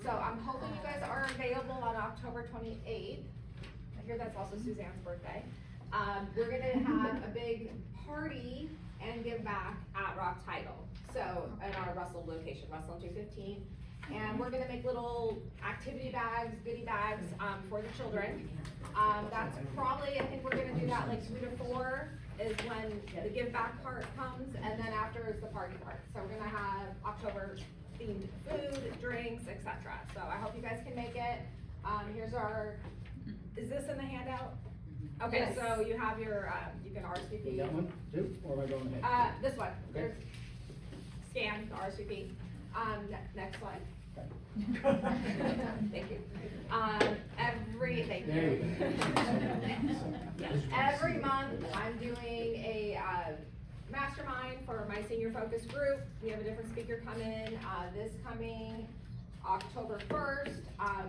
So I'm hoping you guys are available on October 28th. I hear that's also Suzanne's birthday. We're gonna have a big party and give back at Rock Title. So at our Russell location, Russell and 215. And we're gonna make little activity bags, goodie bags, for the children. That's probably, I think we're gonna do that like 2 to 4 is when the give back part comes, and then after is the party part. So we're gonna have October themed food, drinks, etc. So I hope you guys can make it. Here's our, is this in the handout? Okay, Yes. so you have your, you can RSVP. That one, too, or am I going ahead? This one, Okay. there's, scan the RSVP. Next slide. Thank you. Thank There you. you go. Yes, every month I'm doing a mastermind for my senior focus group. We have a different speaker come in, this coming October 1st,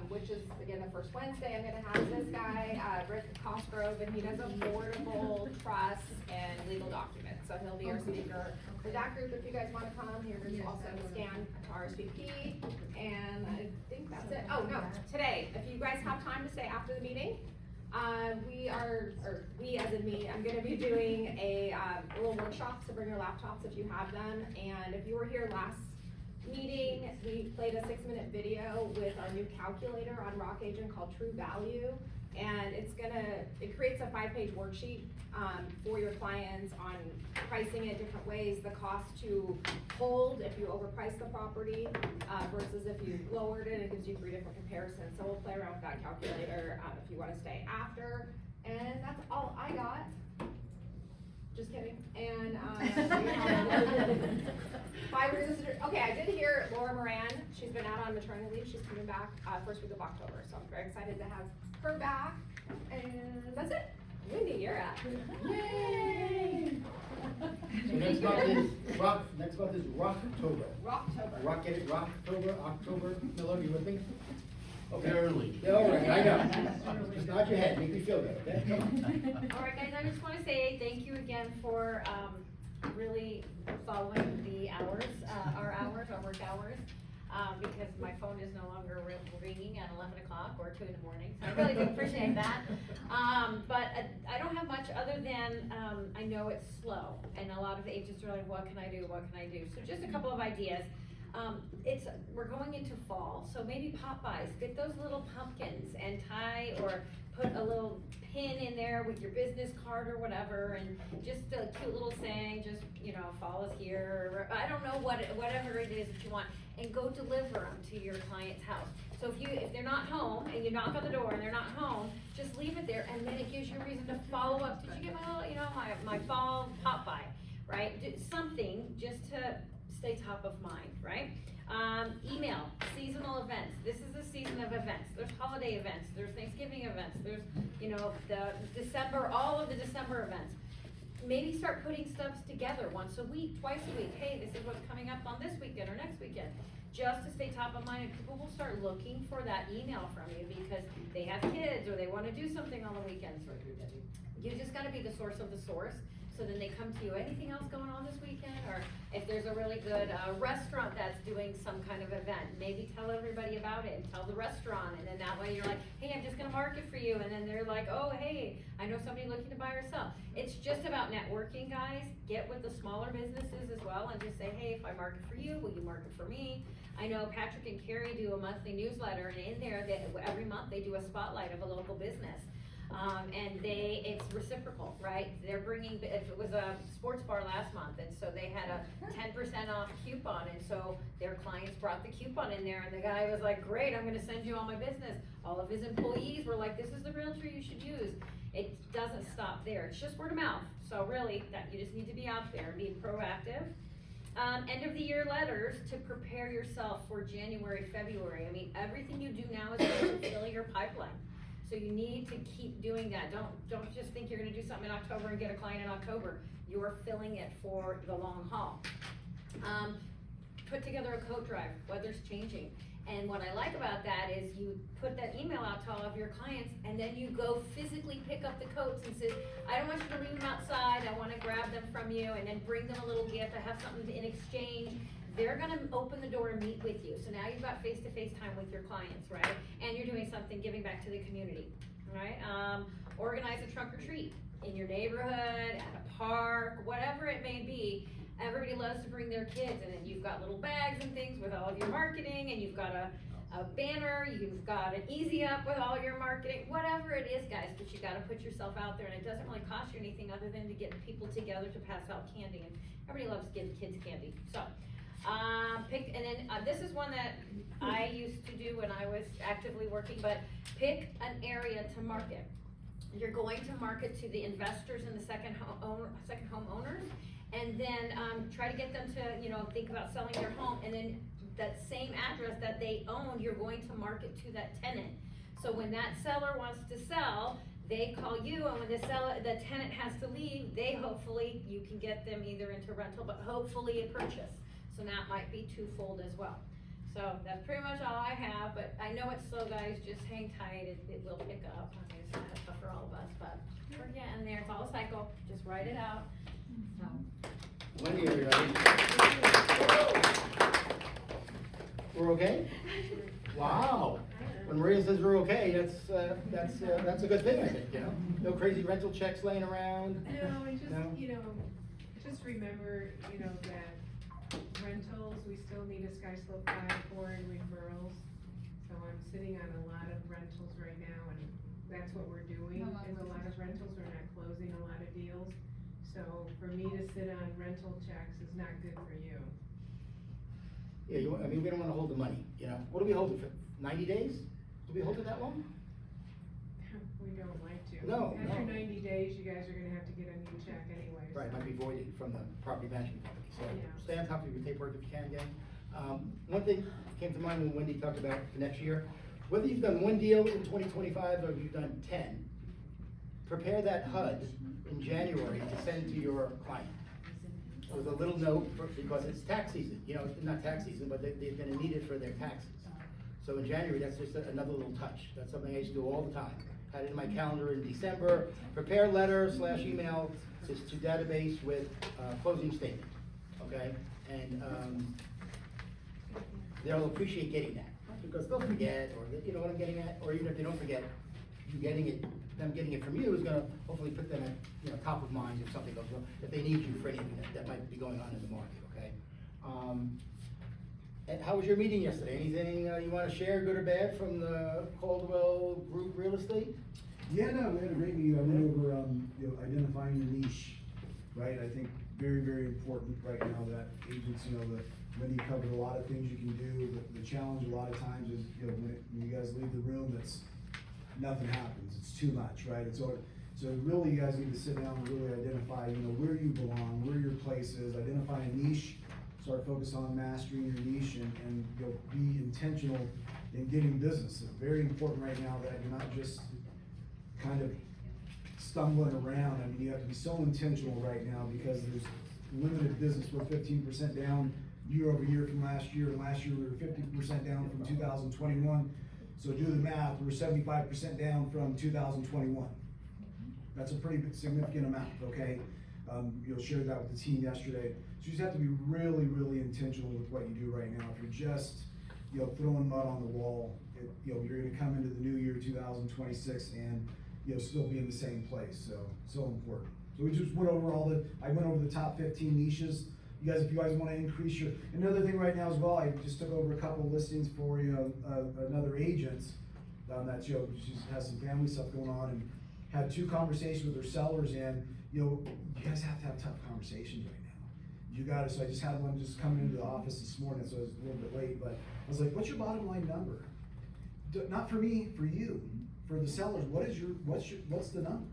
which is again the first Wednesday. I'm gonna have this guy, Rick Cosgrove, and he does affordable trusts and legal documents. So he'll be our speaker for that group. If you guys wanna come, here's also scan to RSVP. And I think that's it. Oh, no, today, if you guys have time to stay after the meeting, we as in me, I'm gonna be doing a little workshop, so bring your laptops if you have them. And if you were here last meeting, we played a 6-minute video with our new calculator on Rock Agent called True Value. And it creates a 5-page worksheet for your clients on pricing it different ways, the cost to hold if you overprice the property versus if you lowered it. It gives you 3 different comparisons. So we'll play around with that calculator if you want to stay after. And that's all I got. Just kidding. And okay, I did hear Laura Moran. She's been out on maternity leave. She's coming back first week of October. So I'm very excited to have her back. And that's it. Wendy, you're up. Yay! So next month is Rocktober. Rocktober. Rock, get it, October, Miller, you with me? Okay. Early. Yeah, all right, I know. Just nod your head, make me feel good, okay? Come on. All right, guys, I just wanna say thank you again for, really following the hours, our work hours. Because my phone is no longer ringing at 11 o'clock or 2 in the morning, so I really do appreciate that. But I don't have much other than, I know it's slow, and a lot of the agents are like, what can I do, what can I do? So just a couple of ideas. We're going into fall, so maybe pop buys, get those little pumpkins and tie or put a little pin in there with your business card or whatever, and just a cute little saying, just, fall is here, or I don't know, whatever it is that you want, and go deliver them to your client's house. So if they're not home, and you knock on the door and they're not home, just leave it there, and then it gives you a reason to follow up. Did you get my fall pop by, right? Something just to stay top of mind, right? Email, seasonal events. This is a season of events. There's holiday events, there's Thanksgiving events, there's, the December, all of the December events. Maybe start putting stuff together once a week, twice a week. Hey, this is what's coming up on this weekend or next weekend. Just to stay top of mind, and people will start looking for that email from you because they have kids or they wanna do something on the weekends. You just gotta be the source of the source. So then they come to you, anything else going on this weekend? Or if there's a really good restaurant that's doing some kind of event, maybe tell everybody about it and tell the restaurant. And then that way you're like, hey, I'm just gonna market for you. And then they're like, oh, hey, I know somebody looking to buy or sell. It's just about networking, guys. Get with the smaller businesses as well and just say, hey, if I market for you, will you market for me? I know Patrick and Carrie do a monthly newsletter, and in there, every month they do a spotlight of a local business. And it's reciprocal, right? They're bringing, if it was a sports bar last month, and so they had a 10% off coupon, and so their clients brought the coupon in there, and the guy was like, great, I'm gonna send you all my business. All of his employees were like, this is the realtor you should use. It doesn't stop there, it's just word of mouth. So really, you just need to be out there and be proactive. End of the year letters to prepare yourself for January, February. I mean, everything you do now is going to fill your pipeline. So you need to keep doing that. Don't just think you're gonna do something in October and get a client in October. You're filling it for the long haul. Put together a coat drive, weather's changing. And what I like about that is you put that email out to all of your clients, and then you go physically pick up the coats and say, I don't want you to leave them outside, I wanna grab them from you, and then bring them a little gift, I have something in exchange. They're gonna open the door and meet with you. So now you've got face-to-face time with your clients, right? And you're doing something, giving back to the community, right? Organize a trunk or treat in your neighborhood, at a park, whatever it may be. Everybody loves to bring their kids, and then you've got little bags and things with all of your marketing, and you've got a banner, you've got an easy up with all your marketing, whatever it is, guys, but you gotta put yourself out there, and it doesn't really cost you anything other than to get people together to pass out candy, and everybody loves giving kids candy, so. This is one that I used to do when I was actively working, but pick an area to market. You're going to market to the investors and the second home owners, and then try to get them to think about selling their home, and then that same address that they own, you're going to market to that tenant. So when that seller wants to sell, they call you, and when the tenant has to leave, hopefully, you can get them either into rental, but hopefully a purchase. So that might be twofold as well. So that's pretty much all I have, but I know it's slow, guys, just hang tight, it will pick up. I mean, it's kind of tough for all of us, but we're getting there, it's all a cycle, just write it out, so. Wendy, are you ready? We're okay? Wow. When Maria says we're okay, that's a good thing, I think, you know? No crazy rental checks laying around? No, I just, No? just remember, that rentals, we still need a Sky Slope 5 board referrals. So I'm sitting on a lot of rentals right now, and that's what we're doing, is a lot of rentals, we're not closing a lot of deals. So for me to sit on rental checks is not good for you. Yeah, we don't wanna hold the money, What do we hold it for, 90 days? Do we hold it that long? We don't like to. No, After no. 90 days, you guys are gonna have to get a new check anyway. Right, might be voided from the property management company, so Yeah. stay on top of your paperwork if you can, gang. One thing came to mind when Wendy talked about for next year, whether you've done one deal in 2025 or you've done 10, prepare that HUD in January to send to your client. With a little note, because it's tax season, not tax season, but they're gonna need it for their taxes. So in January, that's just another little touch, that's something I used to do all the time. Had it in my calendar in December, prepare letter / email to database with closing statement, okay? And they'll appreciate getting that, because they'll forget, or you know what I'm getting at, or even if they don't forget, them getting it from you is gonna hopefully put them at, top of mind if something goes wrong, if they need you for anything that might be going on in the market, okay? And how was your meeting yesterday? Anything you wanna share, good or bad, from the Caldwell Group Real Estate? Yeah, no, we had a great meeting. I went over, identifying your niche, right? I think very, very important right now that agents, when you cover a lot of things you can do, the challenge a lot of times is, when you guys leave the room, nothing happens. It's too much, right? So really you guys need to sit down and really identify, where you belong, where your place is, identify a niche, start focus on mastering your niche and be intentional in getting business. It's very important right now that you're not just kind of stumbling around. I mean, you have to be so intentional right now because there's limited business. We're 15% down year over year from last year, and last year we were 50% down from 2021. So do the math, we're 75% down from 2021. That's a pretty significant amount, okay? Shared that with the team yesterday. So you just have to be really, really intentional with what you do right now. If you're just, throwing mud on the wall, you're gonna come into the new year, 2026, and still be in the same place. So important. So we just went over I went over the top 15 niches. If you guys wanna increase another thing right now as well, I just took over a couple of listings for, another agent, that, she has some family stuff going on, and had 2 conversations with her sellers, and, you guys have to have tough conversations right now. So I just had one just coming into the office this morning, so I was a little bit late, but I was like, what's your bottom line number? Not for me, for you, for the sellers, what's the number?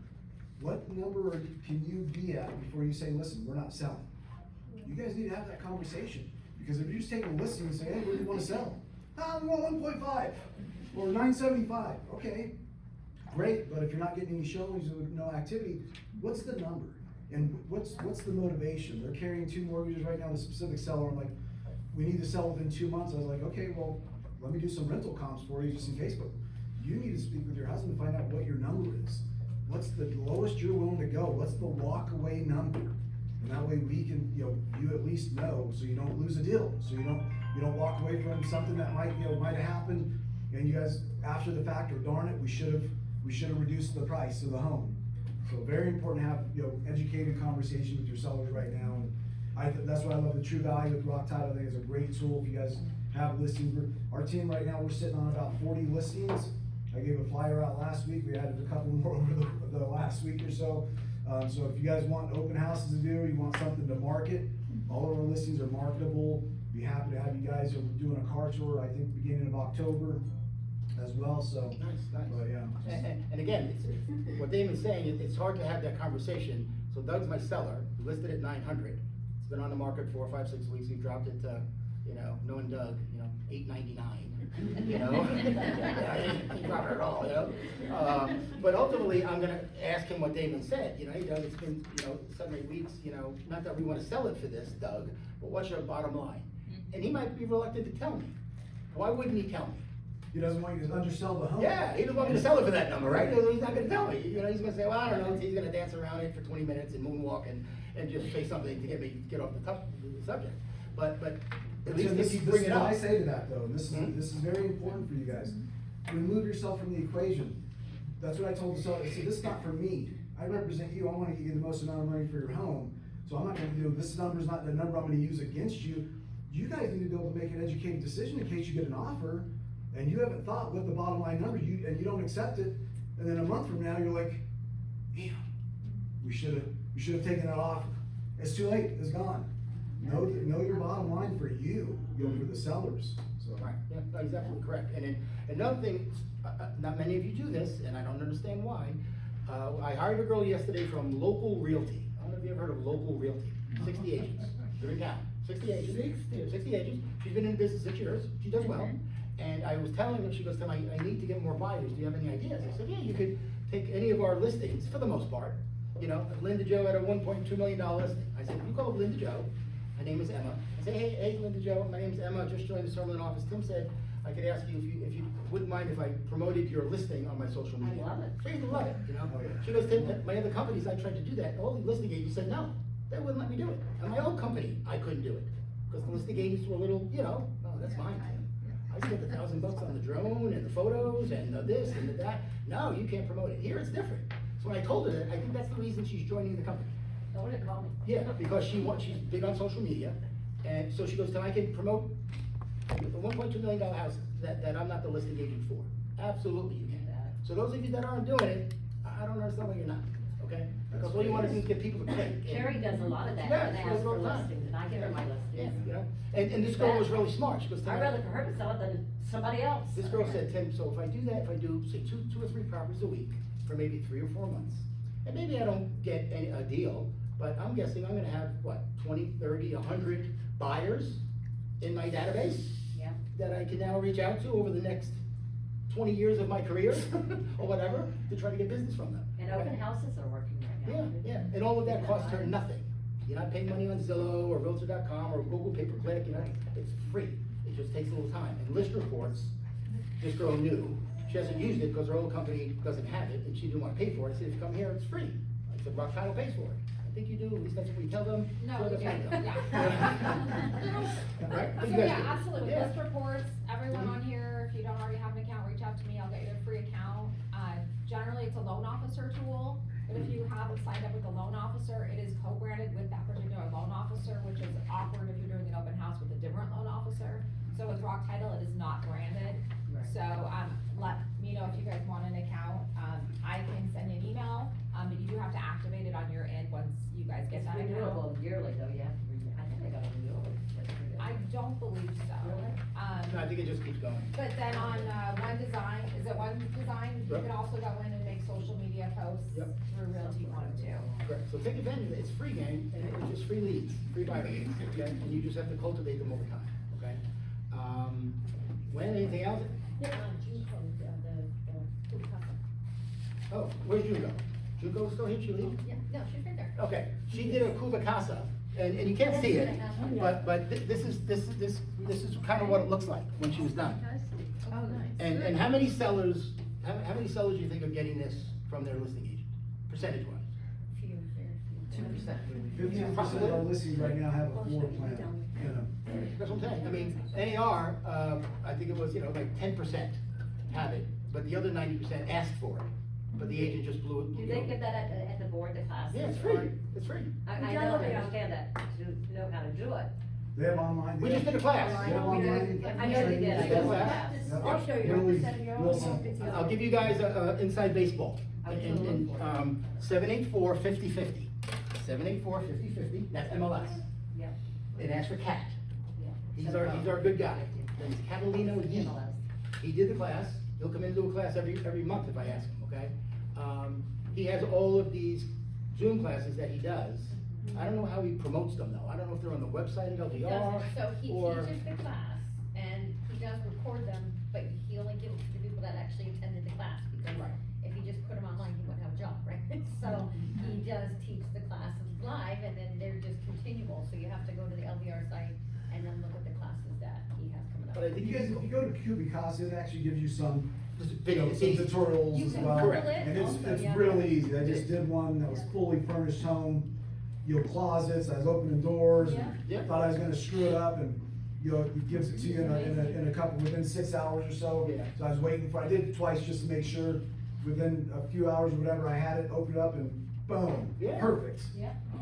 What number can you be at before you say, listen, we're not selling? You guys need to have that conversation, because if you're just taking a listing and saying, hey, what do you wanna sell? We want 1.5, or 975, okay, great, but if you're not getting any showings or no activity, what's the number? And what's the motivation? They're carrying 2 mortgages right now, the specific seller, I'm like, we need to sell within 2 months. I was like, okay, well, let me do some rental comps for you just in case, but you need to speak with your husband to find out what your number is. What's the lowest you're willing to go? What's the walk away number? And that way we can, you at least know, so you don't lose a deal. So you don't walk away from something that might have happened, and you guys, after the fact, or darn it, we should have reduced the price of the home. So very important to have, educated conversation with your sellers right now. And that's why I love the True Value with Rock Title. I think it's a great tool if you guys have listings. Our team right now, we're sitting on about 40 listings. I gave a flyer out last week. We added a couple more over the last week or so. So if you guys want open houses to do, you want something to market, all of our listings are marketable. Be happy to have you guys. We're doing a car tour, I think, beginning of October as well, so. Nice. But yeah. And again, what Damon's saying, it's hard to have that conversation. So Doug's my seller, listed at 900. It's been on the market 4, 5, 6 weeks. We've dropped it to, knowing Doug, $899. you know? Yeah, he ain't dropping it all, you know? But ultimately, I'm gonna ask him what Damon said, you know, hey Doug, it's been, 7, 8 weeks, not that we wanna sell it for this, Doug, but what's your bottom line? And he might be reluctant to tell me. Why wouldn't he tell me? He doesn't want you to undersell the home. Yeah, he doesn't want me to sell it for that number, right? He's not gonna tell me, he's gonna say, well, I don't know, he's gonna dance around it for 20 minutes and moonwalk and just say something to get off the subject. But at least if you bring it up. This is what I say to that though, and this Hmm? is very important for you guys. Remove yourself from the equation. That's what I told the seller, I said, this is not for me. I represent you, I wanna get you the most amount of money for your home. So I'm not gonna this number's not the number I'm gonna use against you. You guys need to be able to make an educated decision in case you get an offer, and you haven't thought what the bottom line number, and you don't accept it, and then a month from now, you're like, damn, we should have taken that offer. It's too late, it's gone. Know your bottom line for you, for the sellers, so. Right, yeah, no, he's absolutely correct. And then, another thing, not many of you do this, and I don't understand why. I hired a girl yesterday from Local Realty. I don't know if you ever heard of Local Realty. 60 agents, they're in town. 60 agents. 60 agents. She's been in business 6 years. She does well. And I was telling her, she goes, Tim, I need to get more buyers. Do you have any ideas? I said, yeah, you could take any of our listings, for the most part. Linda Joe had a $1.2 million listing. I said, you call Linda Joe. Her name is Emma. I say, hey, Linda Joe, my name is Emma, just joined the Summerlin office. Tim said, I could ask you if you wouldn't mind if I promoted your listing on my social media. I love it. She would love it, Oh, yeah. She goes, Tim, my other companies, I tried to do that. All the listing agents said no. They wouldn't let me do it. And my old company, I couldn't do it. Because the listing agents were a little, oh, that's mine, Tim. I spent $1,000 on the drone and the photos and the this and the that. No, you can't promote it. Here it's different. So when I told her that, I think that's the reason she's joining the company. So what did it call me? Yeah, because she's big on social media, and so she goes, I can promote the $1.2 million house that I'm not the listing agent for. Absolutely you can. So those of you that aren't doing it, I don't understand why you're not, okay? Because all you wanna do is get people to click. and- Sherry does a lot of that, Yeah, and she asks does it for all the time. listings, and I give her my Yeah, listings. and this girl was really smart, she goes, Tim, I'd rather for her to sell it than somebody else. this girl said, Tim, so if I do that, if I do, say, two or three properties a week for maybe 3 or 4 months, and maybe I don't get a deal, but I'm guessing I'm gonna have, 20, 30, 100 buyers in my database Yeah. that I can now reach out to over the next 20 years of my career, or whatever, to try to get business from them. And open houses are working right now. Yeah, and all of that costs her nothing. You're not paying money on Zillow or Realtor.com or Google pay-per-click, it's free. It just takes a little time. And list reports, this girl knew, she hasn't used it because her old company doesn't have it, and she didn't wanna pay for it. I said, if you come here, it's free. I said, Rock Title pays for it. I think you do, at least that's what we tell them. No, so we that's do, what we yeah. Right? So You guys yeah, do. absolutely, Yeah. list reports, everyone on here, if you don't already have an account, reach out to me, I'll get you a free account. Generally, it's a loan officer tool, but if you haven't signed up with a loan officer, it is co-branded with that particular loan officer, which is awkward if you're doing an open house with a different loan officer. So with Rock Title, it is not branded. Right. So, let me know if you guys want an account, I can send you an email, but you do have to activate it on your end once you guys get It's that account. renewable yearly though, you have to renew, I think I got a renewal. I don't believe so. Really? No, I think it just keeps going. But then on, One Design, is it One Design, you Yep. can also go in and make social media posts Yep. through Realty One too. Correct, so take advantage of it, it's free game, and it's just free leads, free buyer leads, okay? And you just have to cultivate them over time, okay? When, anything else? Yeah, the couple. Oh, where's Junko? Junko still here, she leave? Yeah, no, she's right there. Okay, she did a Cuba Casa, and you can't see it, but this is kind of what it looks like when she was done. Oh, nice. And how many sellers, how many sellers do you think are getting this from their listing agent, percentage-wise? Few, very few. 15% of our listings right now have a floor plan, That's what I'm saying, I mean, NAR, I think it was, like 10% have it, but the other 90% asked for it, but the agent just blew it. Do they give that at the board, the classes? Yeah, it's or- free, it's free. I don't understand that, to know how to do it. They have online. We just did a class. They have online. I know they did, I know that. Yep. I'll show you. Really, real simple. I'll give you guys, inside baseball, in 784-5050. 784-5050, that's MLS. Yeah. It asks for Cat. Yeah. He's our good guy. His name's Catalino Yee. He did the class, he'll come in and do a class every month if I ask him, okay? He has all of these Zoom classes that he does. I don't know how he promotes them though. I don't know if they're on the website at He LDR, doesn't, so he or. teaches the class, and he does record them, but but he only gives it to the people that actually attended the class, because Right. if he just put them online, he wouldn't have a job, right? So he does teach the classes live, and then they're just continual, so you have to go to the LVR site and then look at the classes that he has coming up. But I If think you guys, if you go to Cubicasa, it actually gives you some, Just you video, know, it's some easy. tutorials You as can well. Google it And it's, also, it's yeah. really easy. I just did one that was fully furnished home, you know, closets, I was opening doors, and Yeah. thought I was gonna screw it up, and, you know, it gives it to you in a couple, within 6 hours or so. Yeah. So I was waiting for, I did it twice just to make sure, within a few hours or whatever, I had it, opened it up, and boom, Yeah. perfect.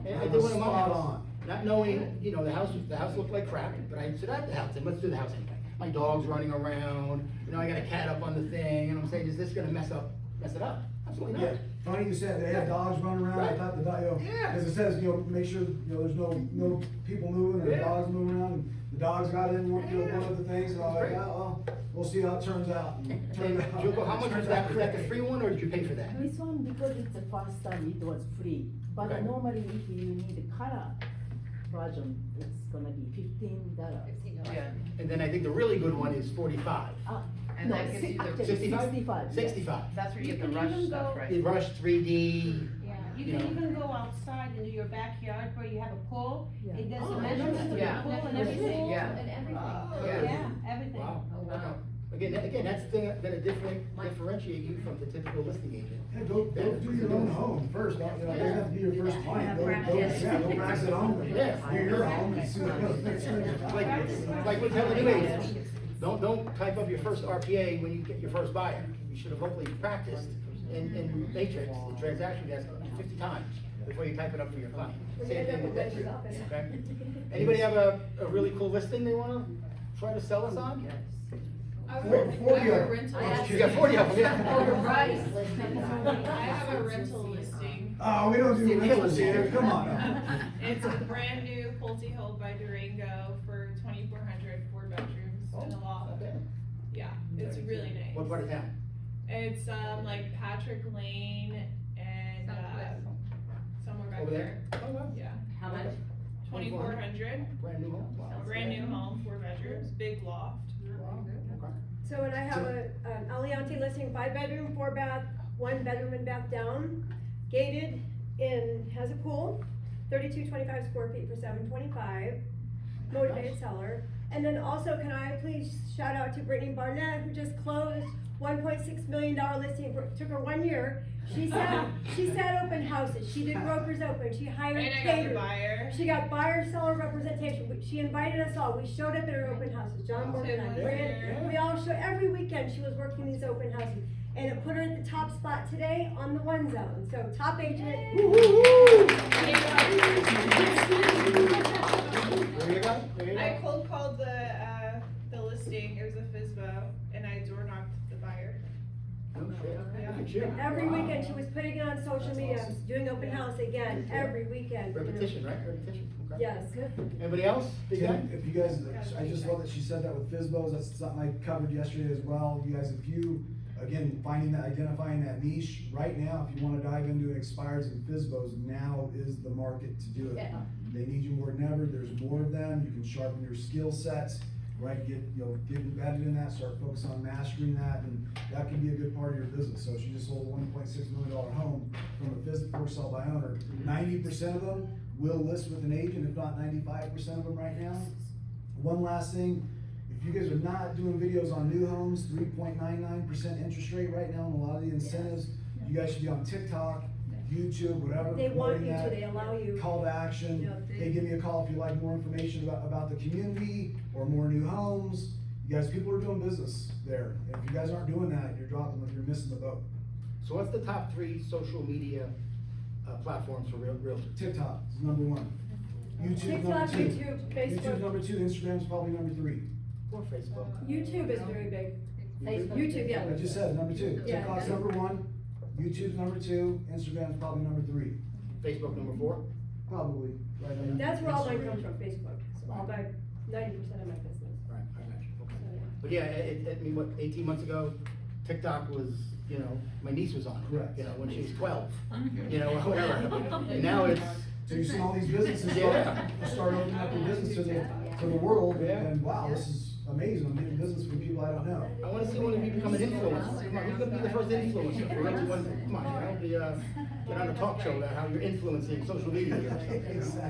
And I did one of my Spot house, on. not knowing, you know, the house looked like crap, but I said, at the house, and let's do the house anyway. My dog's running around, you know, I got a cat up on the thing, and I'm saying, is this gonna mess it up? Absolutely Yeah, not. funny you said, they had dogs running around, I Right. thought the dog, you know, Yeah. cause it says, you know, make sure, you know, there's no people moving or Yeah. dogs moving around, and the dogs got in one, you know, Yeah. one of the things, and I was That's like, great. oh, well, we'll see how it turns out. And it turned out- Joko, how much was turned that? out Was that the great. free one, or did you pay for that? This one, because it's the first time, it was free, but Okay. normally if you need a color version, it's gonna be $15. $15. And then I think the really good one is 45. And No, that gives you the- actually 65? 65, yes. 65. That's where you You get the can rush even stuff, go- right? The Rush 3D. Yeah, you You can know. even go outside into your backyard where you have a pool, Yeah. it does Oh, the measurements of the yeah. pool and Everything, everything. Yeah. and everything. Wow. Yeah, everything. Wow. Oh, wow. Again, that's gonna differentiate you from the typical listing agent. Yeah, go do your own home first, don't, you know, it doesn't have to be your first client, go practice at home. Yeah. Do your home and see what goes. Like we tell the new agents, don't type up your first RPA when you get your first buyer. You should have hopefully practiced in Matrix, in transaction desk, 50 times before you type it up for your client. Same thing with that, okay? Anybody have a really cool listing they wanna try to sell us on? 40 of them. You got 40 of them, yeah. I have a rental listing. Oh, we don't do rentals here, come on now. It's a brand new Pulte home by Durango for 2,400, 4 bedrooms and a loft. Not bad. Yeah, it's really nice. What part of town? It's like Patrick Lane and somewhere back Over there. there? Oh, wow. Yeah, How much? 2,400, Brand new home? Wow. brand new home, 4 bedrooms, big loft. Wow, okay. So, and I have a, Aliante listing, 5 bedroom, 4 bath, 1 bedroom and bath down, gated and has a pool, 3225 square feet for $725, motivated seller. And then also, can I please shout out to Brittany Barnett, who just closed $1.6 million listing, took her 1 year. She sat open houses, she did brokers open, she hired And I got the caterers. buyer. She got buyer seller representation. She invited us all. We showed up at her open houses. John Morgan and I. Yeah. We all showed, every weekend she was working these open houses. And it put her at the top spot today on the One Zone. So top agent. There you go, there you I go. cold called the listing, it was a FISBO, and I door knocked the buyer. No shit. Yeah. Look at you. Every Wow. weekend she was putting it on social media, doing open house again, every weekend. Repetition, right? Repetition, okay. Yes. Anybody else? Big guy? Tim, if you guys, I just love that she said that with FISBOs, that's something I covered yesterday as well. You guys, if you, again, identifying that niche, right now, if you wanna dive into expires and FISBOs, now is the market to do it. Yeah. They need you more than ever, there's more of them, you can sharpen your skill sets, right, get embedded in that, start focusing on mastering that, and that can be a good part of your business. So she just sold a $1.6 million home from a for sale by owner. 90% of them will list with an agent, if not 95% of them right now. One last thing, if you guys are not doing videos on new homes, 3.99% interest rate right now, and a lot of the incentives, you guys should be on TikTok, YouTube, whatever. They want promoting you to, that. they allow you. Call to action, Yeah, hey, give me a call if you'd like more information about the community or more new homes. You guys, people are doing business there. If you guys aren't doing that, you're missing the boat. So what's the top 3 social media platforms for realtors? TikTok is number 1. YouTube TikTok, number 2. YouTube, Facebook. YouTube's number 2, Instagram's probably number 3. Or Facebook? YouTube is very big. Facebook. YouTube, yeah. I just said, number 2. Yeah. TikTok's number 1, YouTube's number 2, Instagram's probably number 3. Facebook number 4? Probably, right on. That's where all mine comes from, Facebook. All about 90% of my business. Right, I got you, okay. But yeah, I mean, what, 18 months ago, TikTok was, you know, my niece was on it. Correct. You know, when she was 12, you know, whatever. And now it's, So you've seen all these businesses Yeah. start opening up their business to the world, Yeah. and wow, this is amazing, I'm making business with people I don't know. I wanna see one of you become an influencer. Come on, who's gonna be the first influencer for everyone? Come on, get on a talk show about how you're influencing social media or something. So,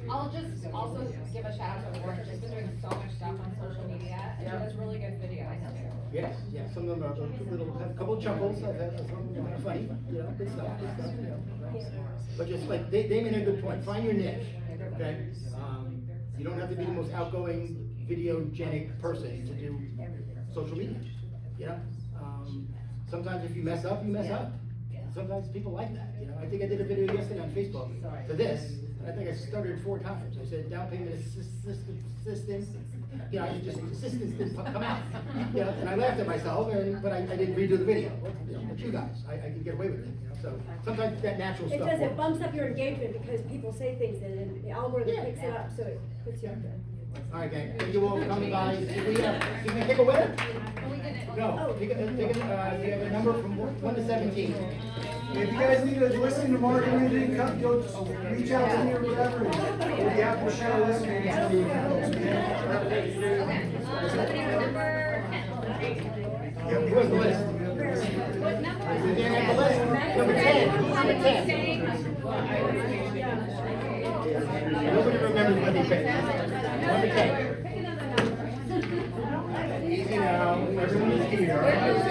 I'll just also give a shout out to Laura, she's been doing so much stuff on social media, and she does really good videos too. yes, yes, some of them are have a couple of chuckles, I've had some of them are funny, you know, good stuff, you know. But just like, they made a good point, find your niche, okay? You don't have to be the most outgoing, videogenic person to do social media, you know? Sometimes if you mess up, you mess up. Sometimes people like that, you know? I think I did a video yesterday on Facebook for this, and I think I stuttered 4 times. I said down payment assistance, you know, I just, assistance didn't come out. You know, and I laughed at myself, but I didn't redo the video. You know, but you guys, I can get away with it, you know? So sometimes that natural It stuff does, it works. bumps up your engagement because people say things and then the algorithm picks it up, so it puts you up there. All right, gang, thank you all for coming by. Did we pick a winner? No, do you have a number from 1 to 17? If you guys need to listen to Mark or anything, come, go, reach out to me or whatever, we'll be happy to share this. Yeah, who has the list? What number? Is it at the list? Number 10, number 10. Nobody remembers what they picked. Number 10. Easy now, everyone is here.